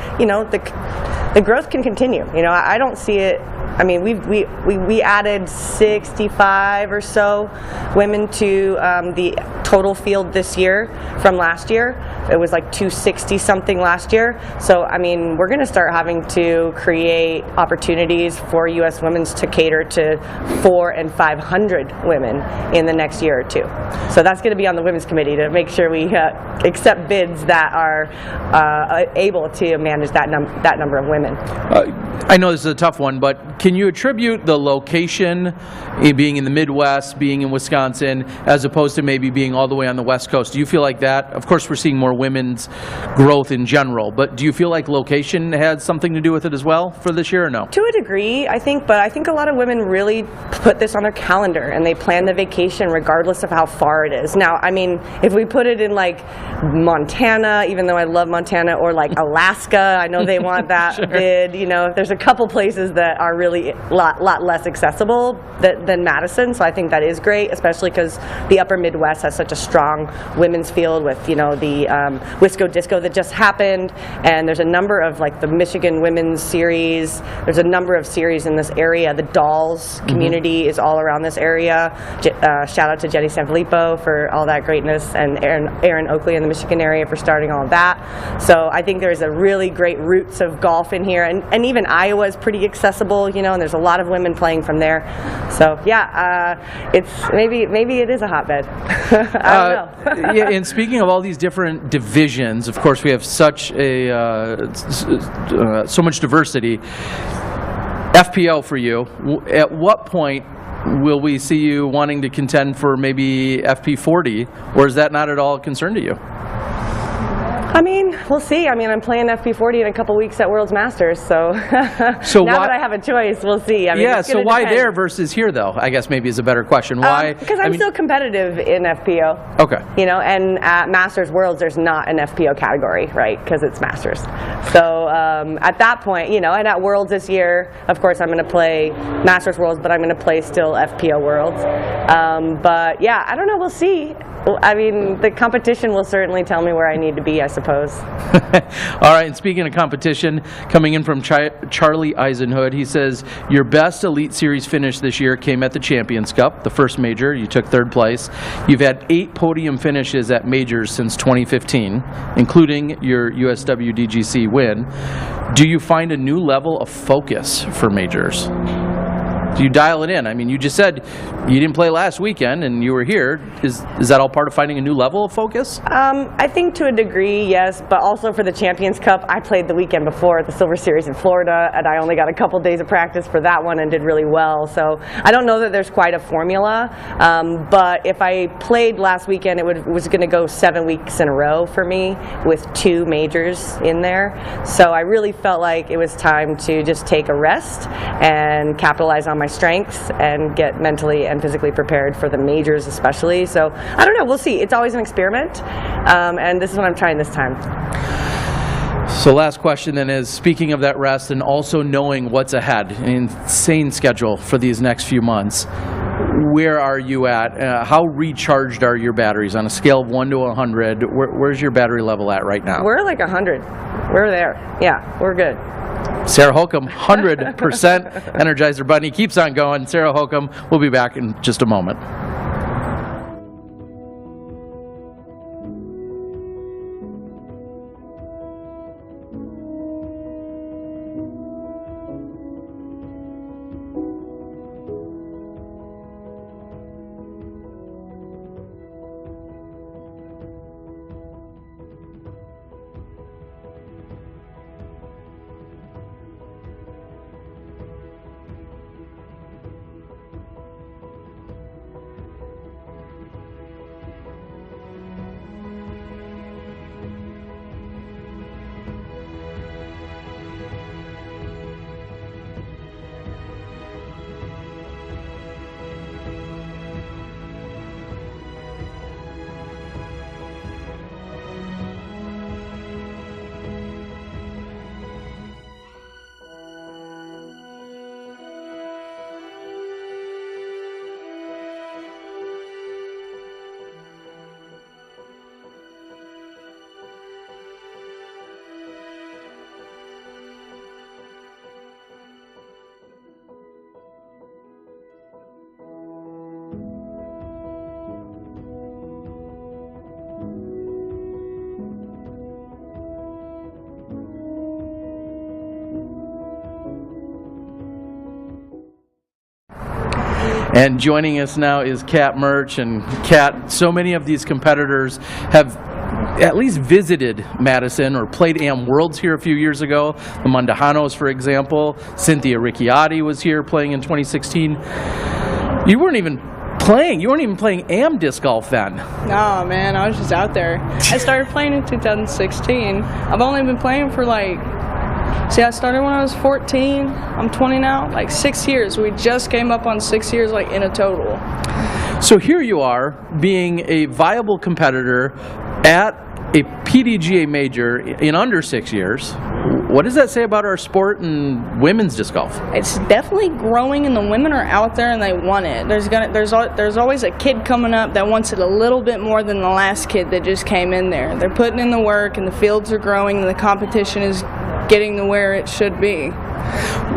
the growth can continue. I don't see it. We added 65 or so women to the total field this year from last year. It was like 260 something last year. So we're going to start having to create opportunities for U.S. women's to cater to 400 and 500 women in the next year or two. So that's going to be on the women's committee to make sure we accept bids that are able to manage that number of women. I know this is a tough one, but can you attribute the location, being in the Midwest, being in Wisconsin, as opposed to maybe being all the way on the West Coast? Do you feel like that? Of course, we're seeing more women's growth in general, but do you feel like location had something to do with it as well for this year, or no? To a degree, I think, but I think a lot of women really put this on their calendar and they plan the vacation regardless of how far it is. Now, if we put it in like Montana, even though I love Montana, or like Alaska, I know they want that Sure. bid. There's a couple places that are really a lot less accessible than Madison, so I think that is great, especially because the upper Midwest has such a strong women's field with the Wisco Disco that just happened, and there's a number of like the Michigan Women's Series. There's a number of series in this area. The Dolls community is all around this area. Shout out to Jenny Sanfilippo for all that greatness, and Aaron Oakley in the Michigan area for starting all of that. So I think there's a really great roots of golf in here, and even Iowa is pretty accessible, and there's a lot of women playing from there. So it's maybe it is a hotbed. I don't know. Yeah, and speaking of all these different divisions, of course we have such so much diversity. FPO for you, at what point will we see you wanting to contend for maybe FP40, or is that not at all a concern to you? I mean, we'll see. I mean, I'm playing FP40 in a couple weeks at World's Masters, so, So now why- that I have a choice, we'll see. I mean, Yeah, it's so gonna why depend. there versus here, though, I guess maybe is a better question. Why? Because I I'm mean- still competitive in FPO. Okay. You know, and at Masters Worlds, there's not an FPO category, right? Because it's Masters. So at that point, you know, and at Worlds this year, of course, I'm going to play Masters Worlds, but I'm going to play still FPO Worlds. But yeah, I don't know. We'll see. I mean, the competition will certainly tell me where I need to be, I suppose. All right, and speaking of competition, coming in from Charlie Eisenhood, he says, your best Elite Series finish this year came at the Champions Cup, the first major. You took third place. You've had 8 podium finishes at majors since 2015, including your USWDGC win. Do you find a new level of focus for majors? Do you dial it in? I mean, you just said you didn't play last weekend and you were here. Is that all part of finding a new level of focus? I think to a degree, yes, but also for the Champions Cup, I played the weekend before at the Silver Series in Florida, and I only got a couple days of practice for that one and did really well. So I don't know that there's quite a formula, but if I played last weekend, it was going to go 7 weeks in a row for me with 2 majors in there. So I really felt like it was time to just take a rest and capitalize on my strengths and get mentally and physically prepared for the majors especially. So I don't know, we'll see. It's always an experiment, and this is what I'm trying this time. So last question then is, speaking of that rest and also knowing what's ahead, an insane schedule for these next few months, where are you at? How recharged are your batteries on a scale of 1 to 100? Where's your battery level at right now? We're like 100. We're there. Yeah, we're good. Sarah Hokom, 100% Energizer Bunny, keeps on going. Sarah Hokom, we'll be back in just a moment. And joining us now is Kat Mertsch. And Kat, so many of these competitors have at least visited Madison or played AM Worlds here a few years ago. The Mandujanos, for example. Cynthia Ricciardi was here playing in 2016. You weren't even playing AM disc golf then. No, man, I was just out there. I started playing in 2016. I've only been playing for I started when I was 14. I'm 20 now. 6 years. We just came up on 6 years, in a total. So here you are, being a viable competitor at a PDGA major in under 6 years. What does that say about our sport and women's disc golf? It's definitely growing, and the women are out there and they want it. There's always a kid coming up that wants it a little bit more than the last kid that just came in there. They're putting in the work, and the fields are growing, and the competition is getting to where it should be.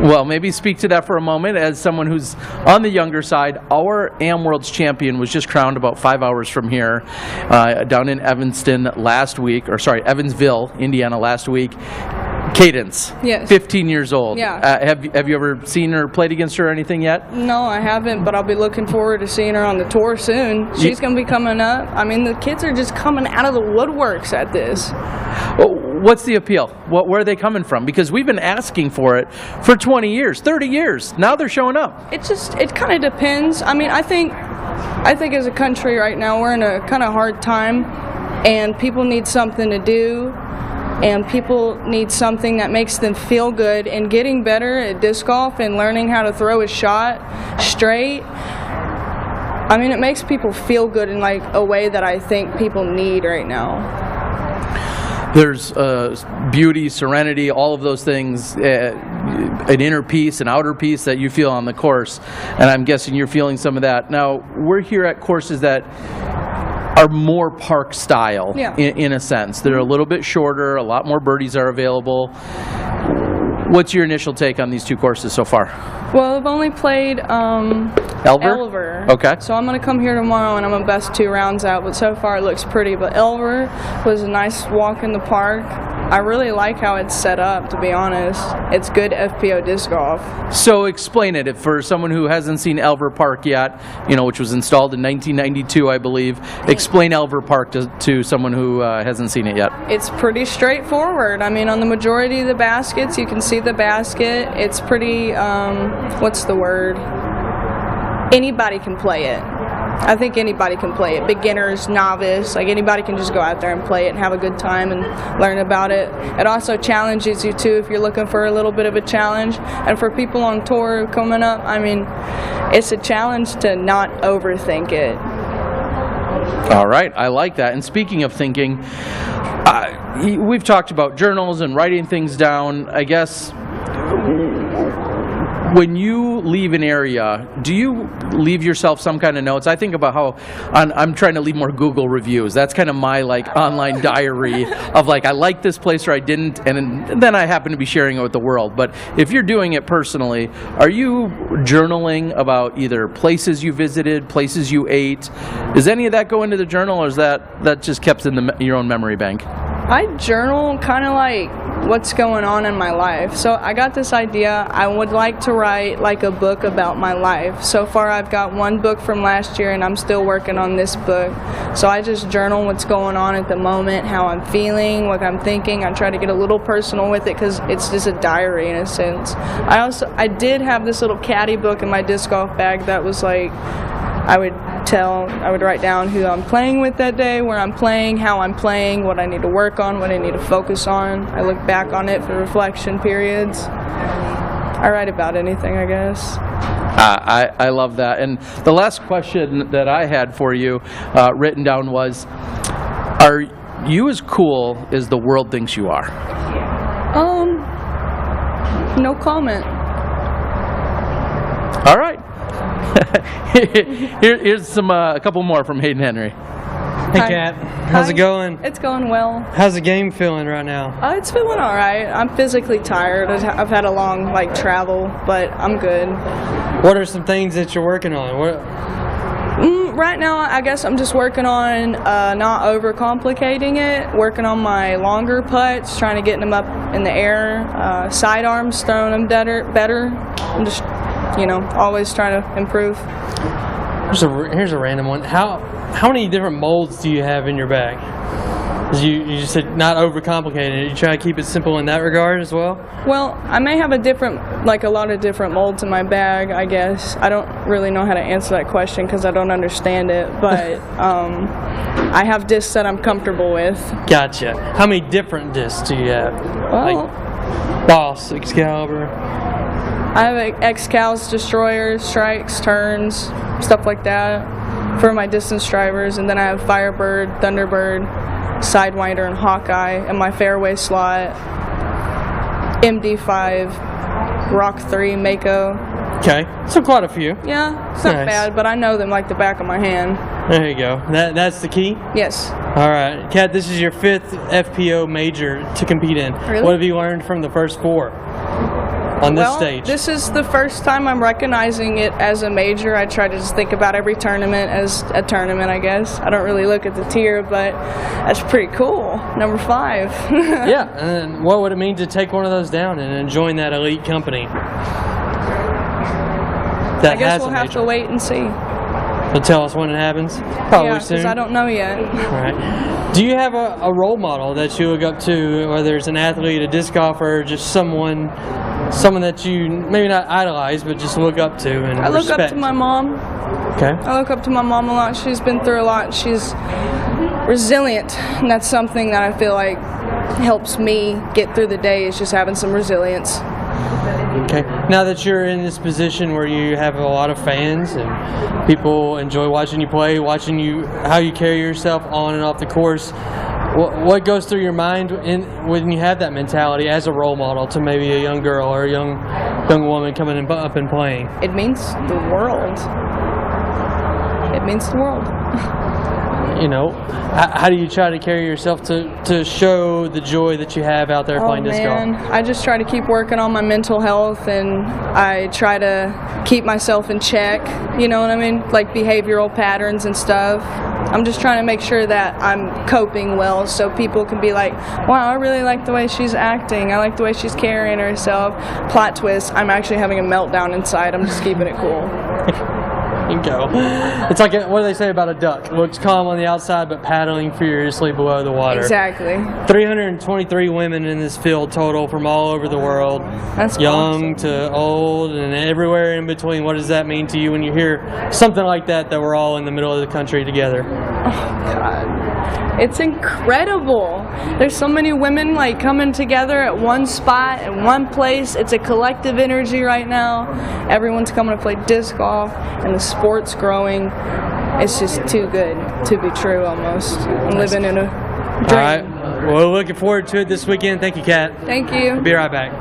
Well, maybe speak to that for a moment as someone who's on the younger side. Our AM Worlds champion was just crowned about 5 hours from here, down in Evansville, Indiana last week. Cadence. Yes. 15 years old. Yeah. Have you ever seen her, played against her or anything yet? No, I haven't, but I'll be looking forward to seeing her on the tour soon. She's going to be coming up. I mean, the kids are just coming out of the woodworks at this. What's the appeal? Where are they coming from? Because we've been asking for it for 20 years, 30 years. Now they're showing up. It kind of depends. I mean, I think as a country right now, we're in a kind of hard time, and people need something to do. And people need something that makes them feel good, and getting better at disc golf and learning how to throw a shot straight. I mean, it makes people feel good in like a way that I think people need right now. There's beauty, serenity, all of those things, an inner peace, an outer peace that you feel on the course, and I'm guessing you're feeling some of that. Now, we're here at courses that are more park style, yeah. in a sense. They're a little bit shorter, a lot more birdies are available. What's your initial take on these two courses so far? Well, I've only played Elver. Okay. So I'm going to come here tomorrow and I'm going to best 2 rounds out, but so far it looks pretty. But Elver was a nice walk in the park. I really like how it's set up, to be honest. It's good FPO disc golf. So explain it for someone who hasn't seen Elver Park yet, which was installed in 1992, I believe. Explain Elver Park to someone who hasn't seen it yet. It's pretty straightforward. I mean, on the majority of the baskets, you can see the basket. It's pretty, what's the word? Anybody can play it. I think anybody can play it. Beginners, novice, like anybody can just go out there and play it and have a good time and learn about it. It also challenges you too if you're looking for a little bit of a challenge. And for people on tour coming up, I mean, it's a challenge to not overthink it. All right, I like that. And speaking of thinking, we've talked about journals and writing things down. I guess when you leave an area, do you leave yourself some kind of notes? I think about how I'm trying to leave more Google reviews. That's kind of my online diary of I like this place or I didn't, and then I happen to be sharing it with the world. But if you're doing it personally, are you journaling about either places you visited, places you ate? Does any of that go into the journal, or is that just kept in your own memory bank? I journal kind of like what's going on in my life. So I got this idea. I would like to write like a book about my life. So far I've got 1 book from last year and I'm still working on this book. So I just journal what's going on at the moment, how I'm feeling, what I'm thinking. I try to get a little personal with it because it's just a diary in a sense. I did have this little caddy book in my disc golf bag that was like, I would write down who I'm playing with that day, where I'm playing, how I'm playing, what I need to work on, what I need to focus on. I look back on it for reflection periods. I write about anything, I guess. I love that. And the last question that I had for you written down was, are you as cool as the world thinks you are? No comment. All right. Here's a couple more from Hayden Henry. Hey, Hi. Kat. How's it going? It's going well. How's the game feeling right now? It's feeling all right. I'm physically tired. I've had a long travel, but I'm good. What are some things that you're working on? Right now, I guess I'm just working on not overcomplicating it, working on my longer putts, trying to get them up in the air, sidearms, throwing them better. I'm just, always trying to improve. Here's a random one. How many different molds do you have in your bag? You just said not overcomplicated. You try to keep it simple in that regard as well? Well, I may have a lot of different molds in my bag, I guess. I don't really know how to answer that question because I don't understand it, but I have discs that I'm comfortable with. Gotcha. How many different discs do you have? Well, Boss, Excalibur. I have Excals, Destroyers, Strikes, Turns, stuff like that for my distance drivers, and then I have Firebird, Thunderbird, Sidewinder, and Hawkeye in my fairway slot. MD5, Rock 3, Mako. Okay, so quite a few. Yeah, it's not bad, but I know them like the back of my hand. There you go. That's the key? Yes. All right. Kat, this is your 5th FPO major to compete in. Really? What have you learned from the first 4? on this Well, stage? this is the first time I'm recognizing it as a major. I try to just think about every tournament as a tournament, I guess. I don't really look at the tier, but that's pretty cool. Number 5. Yeah, and what would it mean to take one of those down and join that elite company? I guess we'll have to wait and see. You'll tell us when it happens? Probably Yeah, soon. because I don't know yet. All right. Do you have a role model that you look up to, whether it's an athlete, a disc golfer, just someone that you maybe not idolize, but just look up to and I look respect? up to my mom. Okay. I look up to my mom a lot. She's been through a lot. She's resilient, and that's something that I feel like helps me get through the day, is just having some resilience. Okay. Now that you're in this position where you have a lot of fans and people enjoy watching you play, watching you how you carry yourself on and off the course, what goes through your mind when you have that mentality as a role model to maybe a young girl or a young woman coming up and playing? It means the world. It means the world. You know, how do you try to carry yourself to show the joy that you have out there playing disc golf? I just try to keep working on my mental health, and I try to keep myself in check, you know what I mean? Like behavioral patterns and stuff. I'm just trying to make sure that I'm coping well so people can be like, wow, I really like the way she's acting. I like the way she's carrying herself. Plot twist, I'm actually having a meltdown inside. I'm just keeping it cool. You go. It's like, what do they say about a duck? It looks calm on the outside, but paddling furiously below the water. Exactly. 323 women in this field total from all over the world. That's young awesome. to old and everywhere in between. What does that mean to you when you hear something like that we're all in the middle of the country together? Oh, God. It's incredible. There's so many women like coming together at one spot, in one place. It's a collective energy right now. Everyone's coming to play disc golf, and the sport's growing. It's just too good to be true almost. I'm living in a dream. All right. Well, looking forward to it this weekend. Thank you, Kat. Thank you. We'll be right back.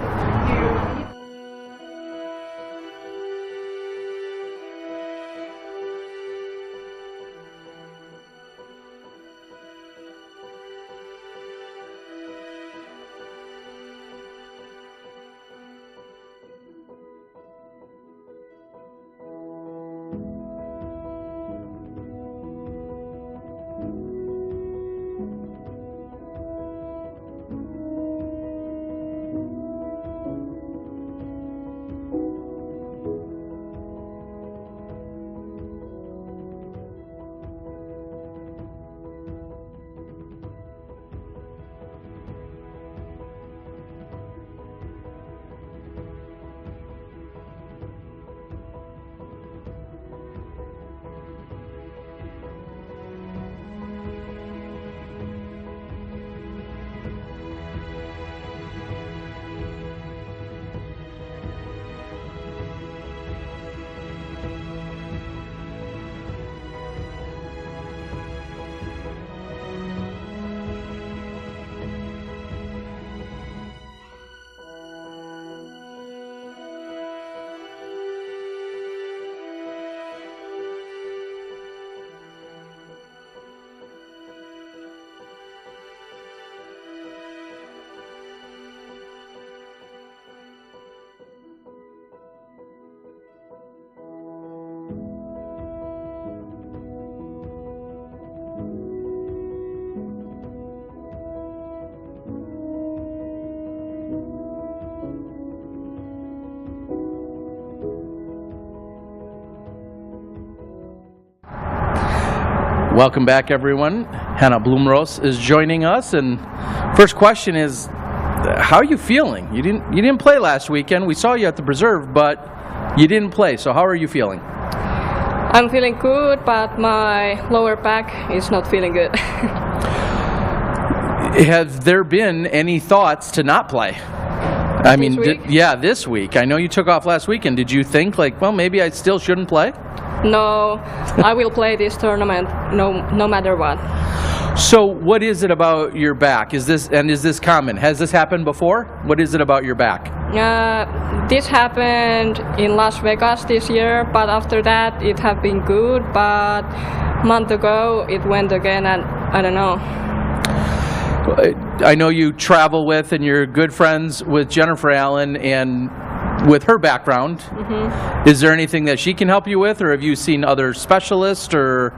Welcome back, everyone. Henna Blomroos is joining us, and first question is, how are you feeling? You didn't play last weekend. We saw you at the Preserve, but you didn't play. So how are you feeling? I'm feeling good, but my lower back is not feeling good. Have there been any thoughts to not play? I mean, this week. I know you took off last weekend. Did you think, like, well, maybe I still shouldn't play? No, I will play this tournament no matter what. So what is it about your back? Is this common? Has this happened before? What is it about your back? This happened in Las Vegas this year, but after that it have been good, but a month ago it went again, and I don't know. I know you travel with and you're good friends with Jennifer Allen, and with her background. Is there anything that she can help you with, or have you seen other specialists, or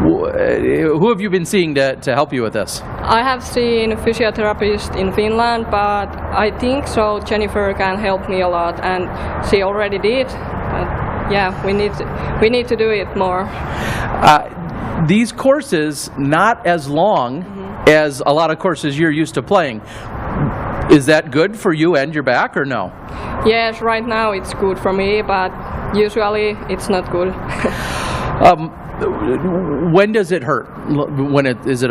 who have you been seeing to help you with this? I have seen a physiotherapist in Finland, but I think so Jennifer can help me a lot, and she already did. But yeah, we need to do it more. These courses, not as long as a lot of courses you're used to playing. Is that good for you and your back, or no? Yes, right now it's good for me, but usually it's not good. When does it hurt? Is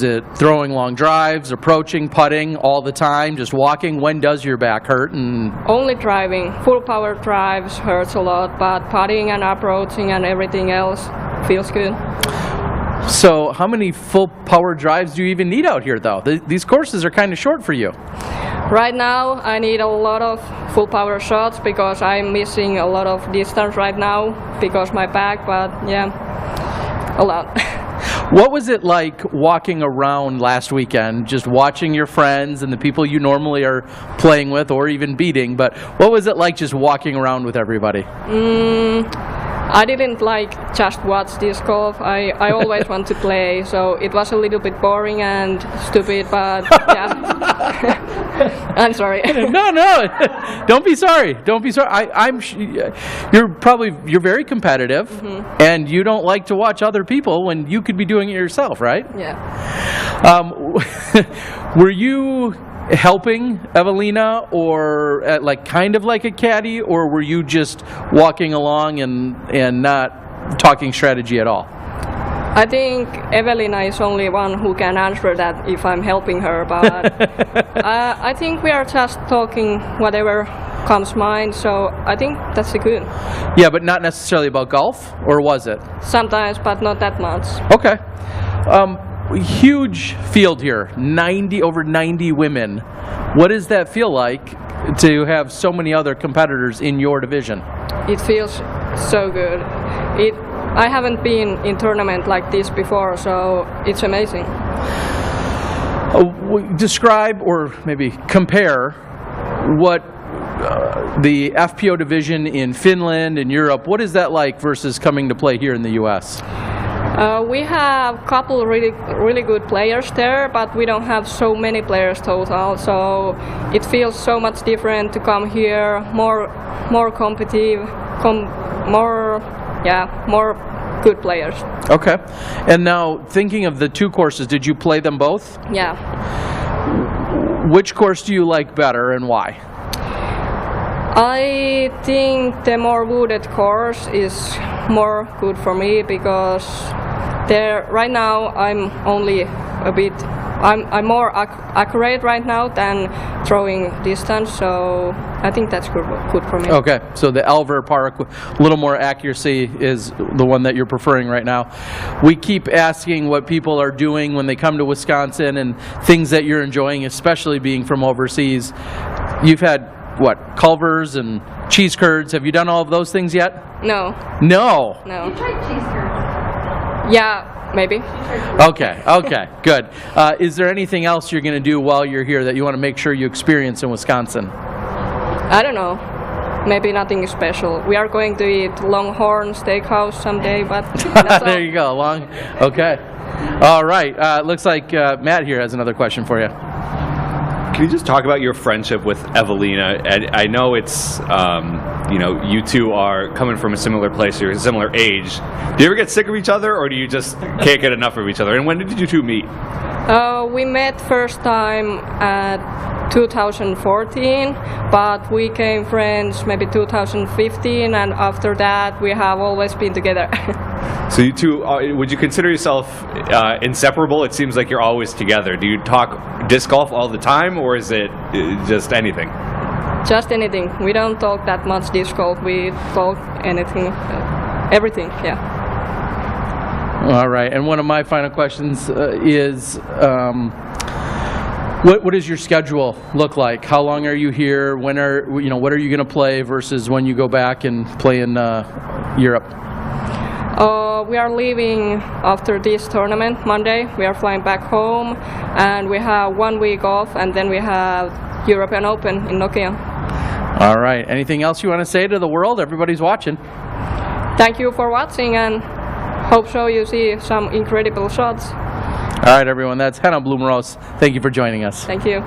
it throwing long drives, approaching, putting all the time, just walking? When does your back hurt? And only driving, full power drives hurts a lot, but putting and approaching and everything else feels good. So how many full power drives do you even need out here, though? These courses are kind of short for you. Right now I need a lot of full power shots because I'm missing a lot of distance right now because my back, but yeah, a lot. What was it like walking around last weekend, just watching your friends and the people you normally are playing with or even beating, but what was it like just walking around with everybody? I didn't like just watch disc golf. I always want to play, so it was a little bit boring and stupid, but yeah. I'm sorry. No, don't be sorry. Don't be sorry. You're very competitive, and you don't like to watch other people when you could be doing it yourself, right? Yeah. Were you helping Eveliina, or kind of like a caddy, or were you just walking along and not talking strategy at all? I think Eveliina is only one who can answer that if I'm helping her, but I think we are just talking whatever comes mind, so I think that's good. Yeah, but not necessarily about golf, or was it? Sometimes, but not that much. Okay. Huge field here, over 90 women. What does that feel like to have so many other competitors in your division? It feels so good. I haven't been in tournament like this before, so it's amazing. Describe, or maybe compare, what the FPO division in Finland and Europe, what is that like versus coming to play here in the U.S.? We have a couple really good players there, but we don't have so many players total, so it feels so much different to come here, more competitive, more good players. Okay. And now, thinking of the two courses, did you play them both? Yeah. Which course do you like better, and why? I think the more wooded course is more good for me because right now I'm only I'm more accurate right now than throwing distance, so I think that's good for me. Okay, so the Elver Park, a little more accuracy is the one that you're preferring right now. We keep asking what people are doing when they come to Wisconsin and things that you're enjoying, especially being from overseas. You've had Culvers and cheese curds. Have you done all of those things yet? No. No? No. You tried cheese curds? Yeah, maybe. Okay, good. Is there anything else you're going to do while you're here that you want to make sure you experience in Wisconsin? I don't know. Maybe nothing special. We are going to eat Longhorn Steakhouse someday, but that's there you go. Okay. All right. Looks like Matt here has another question for you. Can you just talk about your friendship with Eveliina? I know it's, you two are coming from a similar place, you're a similar age. Do you ever get sick of each other, or do you just can't get enough of each other? And when did you two meet? We met first time at 2014, but we became friends maybe 2015, and after that we have always been together. So you two, would you consider yourself inseparable? It seems like you're always together. Do you talk disc golf all the time, or is it just anything? Just anything. We don't talk that much disc golf. We talk anything, everything, yeah. All right, and one of my final questions is, what does your schedule look like? How long are you here? What are you going to play versus when you go back and play in Europe? We are leaving after this tournament Monday. We are flying back home, and we have 1 week off, and then we have European Open in Nokia. All right. Anything else you want to say to the world? Everybody's watching. Thank you for watching, and hope so you see some incredible shots. All right, everyone. That's Henna Blomroos. Thank you for joining us. Thank you.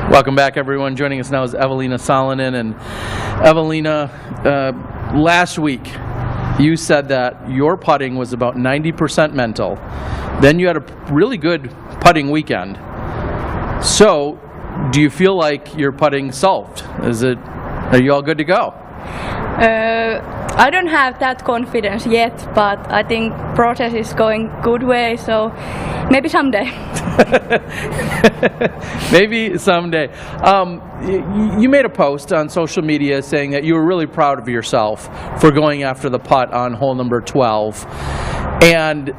Welcome back, everyone. Joining us now is Eveliina Salonen. And Eveliina, last week you said that your putting was about 90% mental. Then you had a really good putting weekend. So, do you feel like your putting solved? Are you all good to go? I don't have that confidence yet, but I think process is going good way, so maybe someday. Maybe someday. You made a post on social media saying that you were really proud of yourself for going after the putt on hole number 12. And,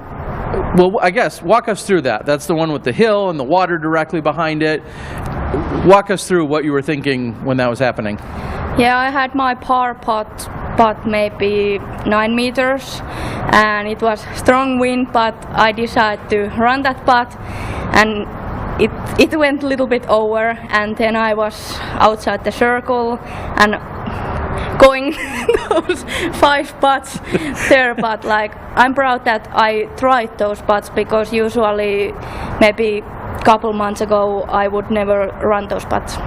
well, I guess, walk us through that. That's the one with the hill and the water directly behind it. Walk us through what you were thinking when that was happening. Yeah, I had my par putt putt maybe 9 meters, and it was strong wind, but I decided to run that putt, and it went a little bit over, and then I was outside the circle and going those 5 putts there, but like I'm proud that I tried those putts, because usually maybe a couple months ago I would never run those putts.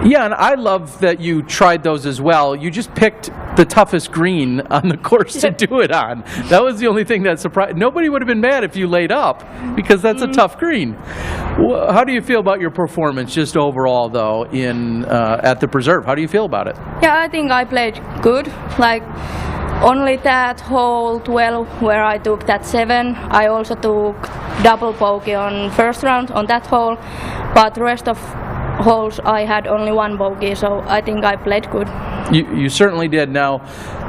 Yeah, and I love that you tried those as well. You just picked the toughest green on the course to do it on. That was the only thing that surprised. Nobody would have been mad if you laid up, because that's a tough green. How do you feel about your performance just overall, though, in at the Preserve? How do you feel about it? Yeah, I think I played good. Like only that hole 12 where I took that 7. I also took double bogey on first round on that hole, but the rest of holes I had only 1 bogey, so I think I played good. You certainly did. Now,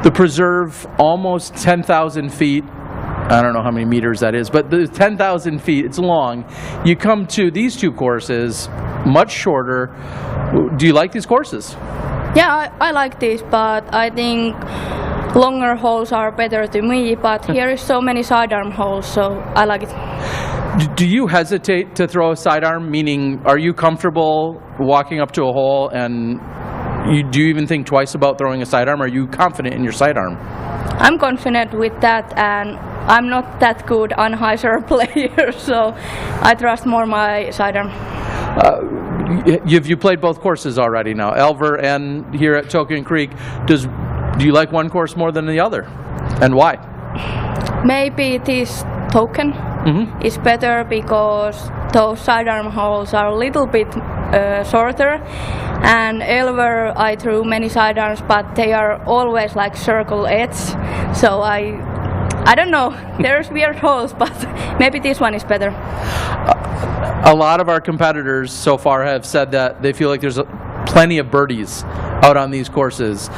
the Preserve, almost 10,000 feet. I don't know how many meters that is, but the 10,000 feet, it's long. You come to these 2 courses, much shorter. Do you like these courses? Yeah, I like this, but I think longer holes are better to me, but here is so many sidearm holes, so I like it. Do you hesitate to throw a sidearm? Meaning, are you comfortable walking up to a hole, and do you even think twice about throwing a sidearm? Are you confident in your sidearm? I'm confident with that, and I'm not that good on high serve player, so I trust more my sidearm. You played both courses already now, Elver and here at Token Creek. Do you like one course more than the other, and why? Maybe this Token is better because those sidearm holes are a little bit shorter, and Elver I threw many sidearms, but they are always like circle edge, so I don't know, there's weird holes, but maybe this one is better. A lot of our competitors so far have said that they feel like there's plenty of birdies out on these courses.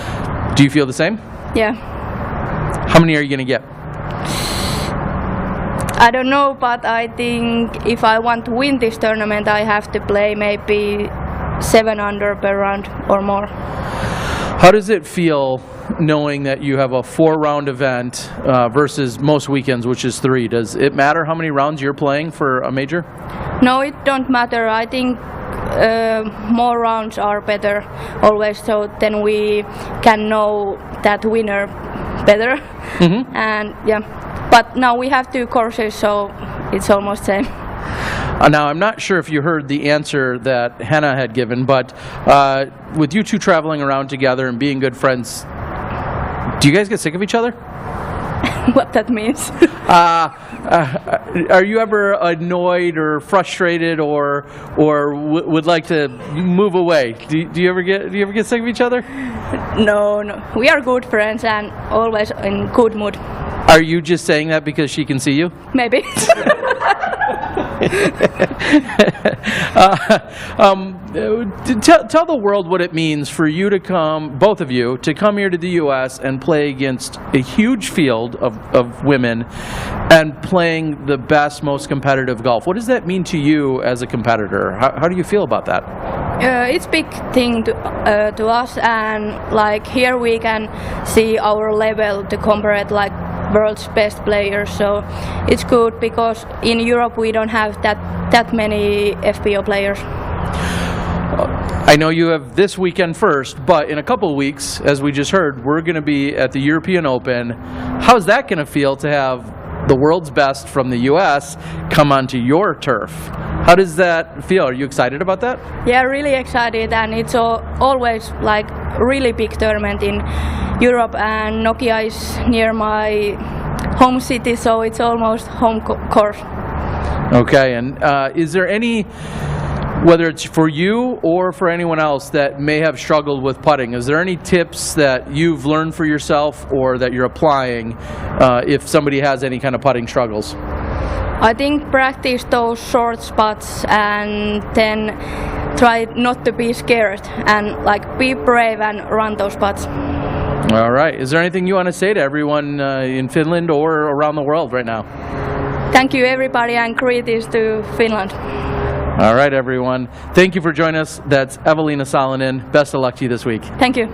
Do you feel the same? Yeah. How many are you going to get? I don't know, but I think if I want to win this tournament, I have to play maybe 7 under per round or more. How does it feel knowing that you have a 4-round event versus most weekends, which is 3? Does it matter how many rounds you're playing for a major? No, it don't matter. I think more rounds are better always, so then we can know that winner better. And yeah, but now we have 2 courses, so it's almost same. Now, I'm not sure if you heard the answer that Henna had given, but with you 2 traveling around together and being good friends, do you guys get sick of each other? What that means? Are you ever annoyed or frustrated or would like to move away? Do you ever get sick of each other? No. We are good friends and always in good mood. Are you just saying that because she can see you? Maybe. Tell the world what it means for you to come, both of you, to come here to the U.S. and play against a huge field of women and playing the best, most competitive golf. What does that mean to you as a competitor? How do you feel about that? It's a big thing to us, and like here we can see our level to compare it like world's best players, so it's good because in Europe we don't have that many FPO players. I know you have this weekend first, but in a couple of weeks, as we just heard, we're going to be at the European Open. How's that going to feel to have the world's best from the U.S. come onto your turf? How does that feel? Are you excited about that? Yeah, really excited, and it's always like really big tournament in Europe, and Nokia is near my home city, so it's almost home course. Okay, and is there any, whether it's for you or for anyone else that may have struggled with putting, is there any tips that you've learned for yourself or that you're applying if somebody has any kind of putting struggles? I think practice those short spots and then try not to be scared and like be brave and run those spots. All right. Is there anything you want to say to everyone in Finland or around the world right now? Thank you everybody, and greetings to Finland. All right, everyone. Thank you for joining us. That's Eveliina Salonen. Best of luck to you this week. Thank you.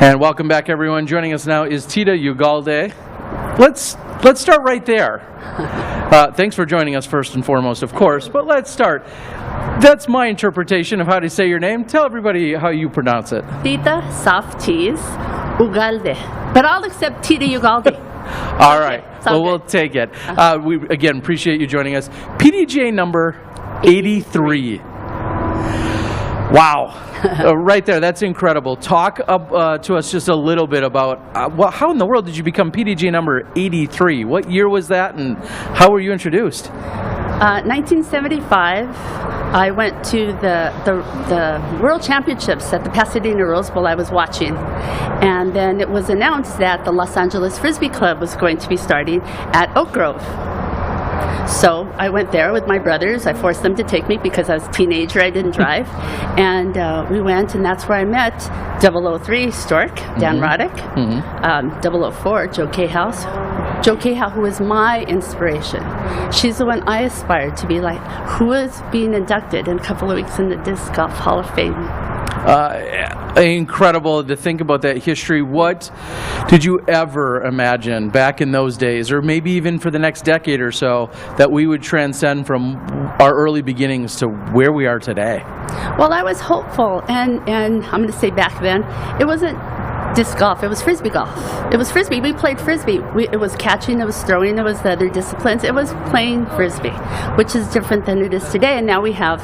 And welcome back, everyone. Joining us now is Tita Ugalde. Let's start right there. Thanks for joining us first and foremost, of course, but let's start. That's my interpretation of how to say your name. Tell everybody how you pronounce it. Tita, soft T's, Ugalde. But I'll accept Tita Ugalde. All right. Well, good. we'll take it. We, again, appreciate you joining us. PDJ number 83. Wow. Right there. That's incredible. Talk to us just a little bit about how in the world did you become PDJ number 83? What year was that, and how were you introduced? 1975, I went to the World Championships at the Pasadena Rose Bowl I was watching. And then it was announced that the Los Angeles Frisbee Club was going to be starting at Oak Grove. So I went there with my brothers. I forced them to take me because I was a teenager. I didn't drive. And we went, and that's where I met 003 Stork, Dan Roddick, 004 Joe Cahouse. Joe Cahouse, who is my inspiration. She's the one I aspired to be like, who is being inducted in a couple of weeks in the Disc Golf Hall of Fame. Incredible to think about that history. What did you ever imagine back in those days, or maybe even for the next decade or so, that we would transcend from our early beginnings to where we are today? Well, I was hopeful, and I'm going to say back then, it wasn't disc golf, it was frisbee golf. It was frisbee. We played frisbee. It was catching, it was throwing, it was the other disciplines. It was playing frisbee, which is different than it is today. And now we have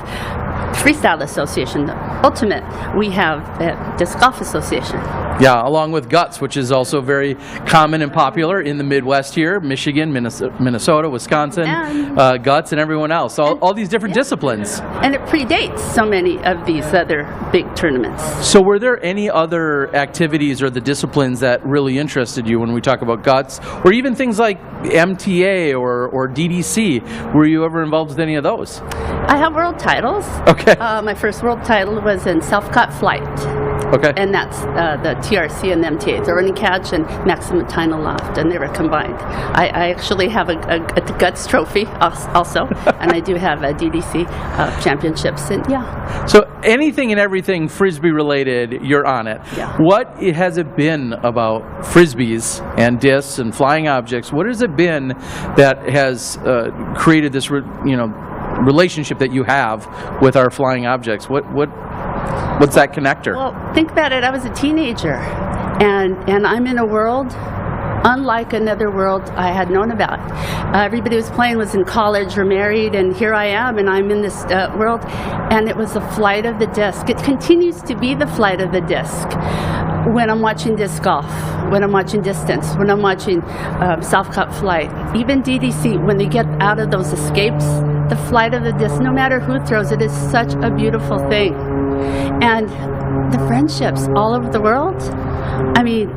Freestyle Association, the Ultimate. We have Disc Golf Association. Yeah, along with Guts, which is also very common and popular in the Midwest here, Michigan, Minnesota, Wisconsin, Guts, and everyone else. All these different disciplines. And it predates so many of these other big tournaments. So were there any other activities or the disciplines that really interested you when we talk about Guts, or even things like MTA or DDC? Were you ever involved with any of those? I have world titles. Okay. My first world title was in self-caught flight. Okay. And that's the TRC and the MTA, the running catch and maximum time aloft, and they were combined. I actually have a Guts trophy also, and I do have a DDC championships, and yeah. So anything and everything Frisbee related, you're on it. Yeah. What has it been about Frisbees and discs and flying objects? What has it been that has created this, relationship that you have with our flying objects? What's that connector? Well, think about it. I was a teenager, and I'm in a world unlike another world I had known about. Everybody who was playing was in college or married, and here I am, and I'm in this world, and it was the flight of the disc. It continues to be the flight of the disc. When I'm watching disc golf, when I'm watching distance, when I'm watching self-cut flight, even DDC, when they get out of those escapes, the flight of the disc, no matter who throws it, is such a beautiful thing. And the friendships all over the world, I mean,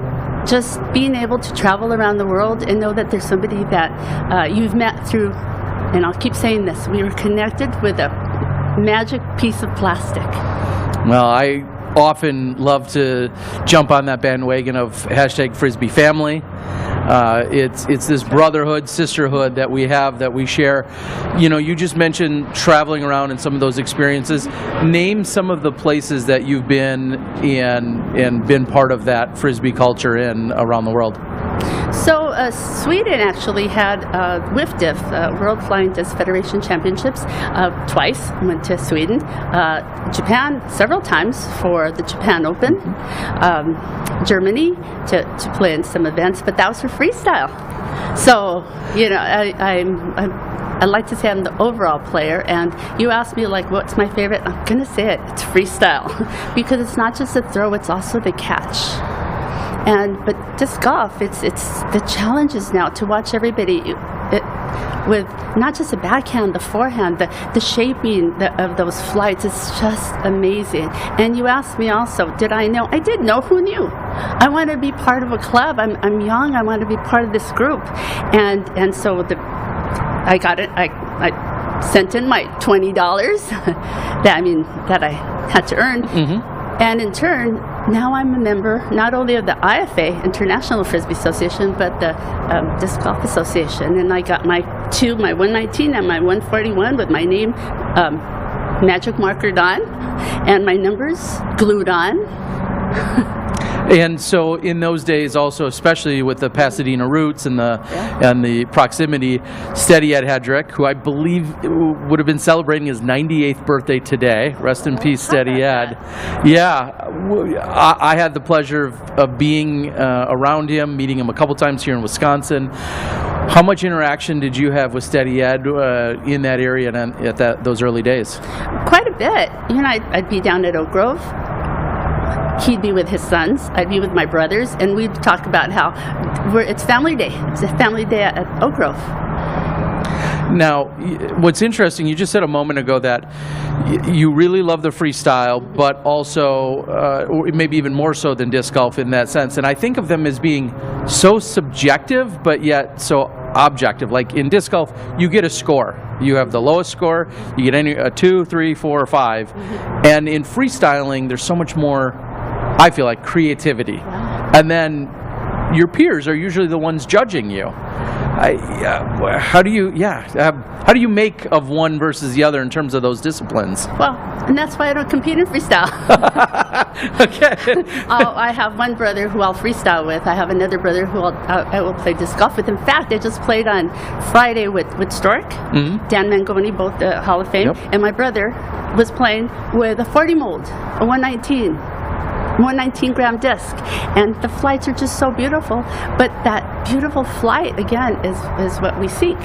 just being able to travel around the world and know that there's somebody that you've met through, and I'll keep saying this, we were connected with a magic piece of plastic. Well, I often love to jump on that bandwagon of hashtag Frisbee family. It's this brotherhood, sisterhood that we have, that we share. You just mentioned traveling around and some of those experiences. Name some of the places that you've been in and been part of that Frisbee culture in around the world. So Sweden actually had WIFDIF, World Flying Disc Federation Championships, twice. Went to Sweden. Japan several times for the Japan Open. Germany to play in some events, but that was for freestyle. So, I like to say I'm the overall player, and you asked me, what's my favorite? I'm going to say it. It's freestyle, because it's not just the throw, it's also the catch. But disc golf, it's the challenge is now to watch everybody with not just the backhand, the forehand, the shaping of those flights is just amazing. And you asked me also, did I know? I did know. Who knew? I want to be part of a club. I'm young. I want to be part of this group. And so I got it. I sent in my $20 that I had to earn. Mm-hmm. And in turn, now I'm a member not only of the IFA, International Frisbee Association, but the Disc Golf Association. And I got my 119 and my 141 with my name magic markered on and my numbers glued on. And so in those days also, especially with the Pasadena roots and the proximity, Steady Ed Hedrick, who I believe would have been celebrating his 98th birthday today. Rest in peace, Steady Ed. Yeah, I had the pleasure of being around him, meeting him a couple times here in Wisconsin. How much interaction did you have with Steady Ed in that area and at those early days? Quite a bit. You know, I'd be down at Oak Grove. He'd be with his sons. I'd be with my brothers, and we'd talk about how it's family day. It's a family day at Oak Grove. Now, what's interesting, you just said a moment ago that you really love the freestyle, but also maybe even more so than disc golf in that sense. And I think of them as being so subjective, but yet so objective. Like in disc golf, you get a score. You have the lowest score. You get a 2, 3, 4, or 5. And in freestyling, there's so much more, I feel like, creativity. And then your peers are usually the ones judging you. How do you make of one versus the other in terms of those disciplines? Well, and that's why I don't compete in freestyle. Okay. I have one brother who I'll freestyle with. I have another brother who I will play disc golf with. In fact, I just played on Friday with Stork, Dan Mangoni, both the Hall of Fame, and my brother was playing with a 40 mold, a 119 gram disc, and the flights are just so beautiful, but that beautiful flight again is what we seek.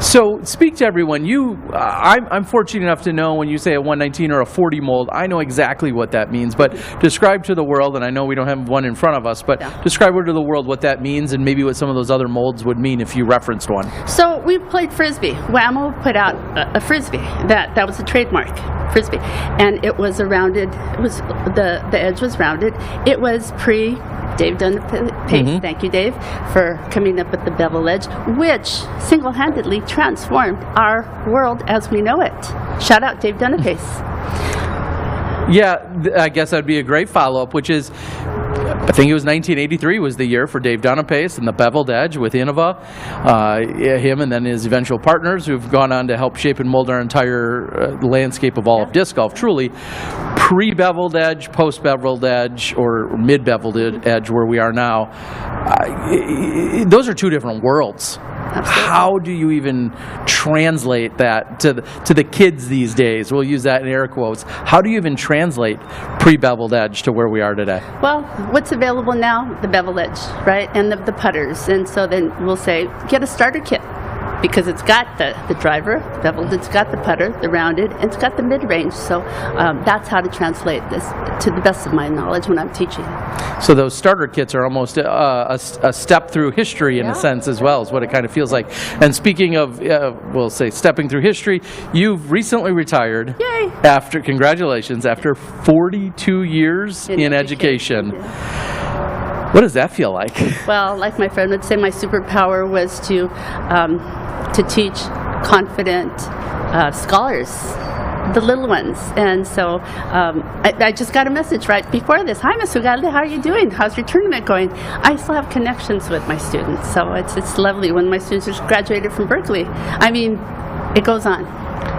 So speak to everyone. I'm fortunate enough to know when you say a 119 or a 40 mold, I know exactly what that means, but describe to the world, and I know we don't have one in front of us, but describe to the world what that means and maybe what some of those other molds would mean if you referenced one. So we played Frisbee. Whammo put out a Frisbee. That was a trademark, Frisbee, and it was a rounded, the edge was rounded. It was Dave Dunapace, thank you, Dave, for coming up with the bevel edge, which single-handedly transformed our world as we know it. Shout out Dave Dunapace. Yeah, I guess that'd be a great follow-up, which is, I think it was 1983 was the year for Dave Dunapace and the beveled edge with Innova, him and then his eventual partners who've gone on to help shape and mold our entire landscape of all of disc golf, truly. Pre-beveled edge, post-beveled edge, or mid-beveled edge where we are now, those are two different worlds. Absolutely. How do you even translate that to the kids these days? We'll use that in air quotes. How do you even translate pre-beveled edge to where we are today? Well, what's available now? The bevel edge, right? And the putters. And so then we'll say, get a starter kit. Because it's got the driver, beveled, it's got the putter, the rounded, and it's got the mid-range. So that's how to translate this to the best of my knowledge when I'm teaching. So those starter kits are almost a step through history in a sense as well, is what it kind of feels like. And speaking of, we'll say, stepping through history, you've recently retired. Yay! Congratulations, after 42 years in education. What does that feel like? Well, like my friend would say, my superpower was to teach confident scholars, the little ones. And so I just got a message right before this. Hi, Miss Ugalde, how are you doing? How's your tournament going? I still have connections with my students, so it's lovely when my students just graduated from Berkeley. I mean, it goes on.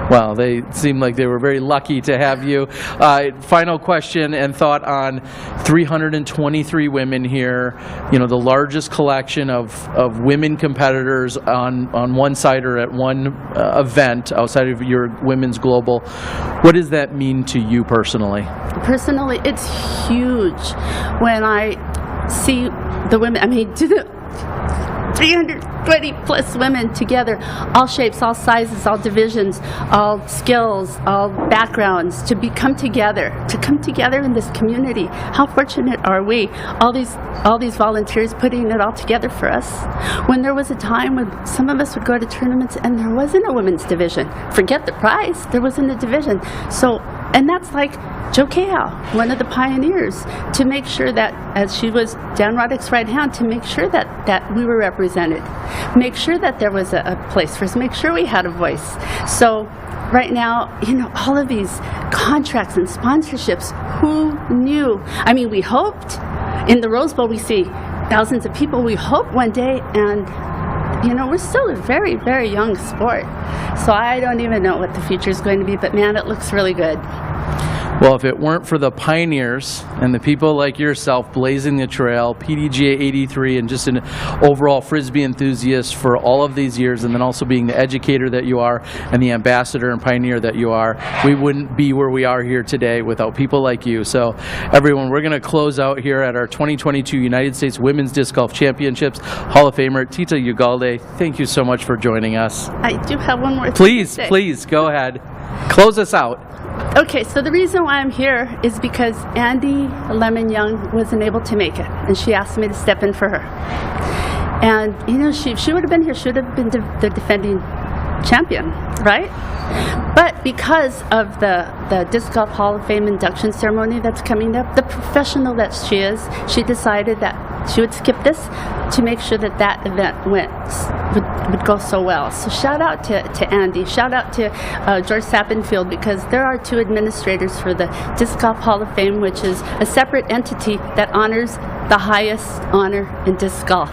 Well, they seem like they were very lucky to have you. Final question and thought on 323 women here, the largest collection of women competitors on one side or at one event outside of your Women's Global. What does that mean to you personally? Personally, it's huge when I see the women, 320 plus women together, all shapes, all sizes, all divisions, all skills, all backgrounds, to come together in this community. How fortunate are we? All these volunteers putting it all together for us. When there was a time when some of us would go to tournaments and there wasn't a women's division. Forget the prize, there wasn't a division. And that's like Jo Cahill, one of the pioneers, to make sure that, as she was Dan Roddick's right hand, to make sure that we were represented, make sure that there was a place for us, make sure we had a voice. So right now, all of these contracts and sponsorships, who knew? We hoped. In the Rose Bowl, we see thousands of people. We hope one day, and we're still a very, very young sport. So I don't even know what the future is going to be, but man, it looks really good. Well, if it weren't for the pioneers and the people like yourself blazing the trail, PDGA 83, and just an overall Frisbee enthusiast for all of these years, and then also being the educator that you are and the ambassador and pioneer that you are, we wouldn't be where we are here today without people like you. So everyone, we're going to close out here at our 2022 United States Women's Disc Golf Championships. Hall of Famer Tita Ugalde, thank you so much for joining us. I do have one more thing Please, to say. please, go ahead. Close us out. Okay, so the reason why I'm here is because Andy Lemon Young wasn't able to make it, and she asked me to step in for her. And, you know, she would have been here, she would have been the defending champion, right? But because of the Disc Golf Hall of Fame induction ceremony that's coming up, the professional that she is, she decided that she would skip this to make sure that that event would go so well. So shout out to Andy, shout out to George Sappenfield, because there are two administrators for the Disc Golf Hall of Fame, which is a separate entity that honors the highest honor in disc golf.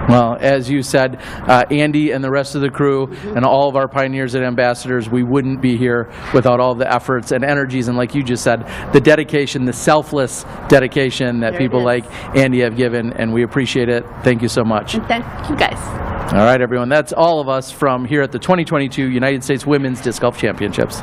Well, as you said, Andy and the rest of the crew and all of our pioneers and ambassadors, we wouldn't be here without all the efforts and energies, and like you just said, the dedication, the selfless dedication that people like Andy have given, and we appreciate it. Thank you so much. And thank you guys. All right, everyone, that's all of us from here at the 2022 United States Women's Disc Golf Championships.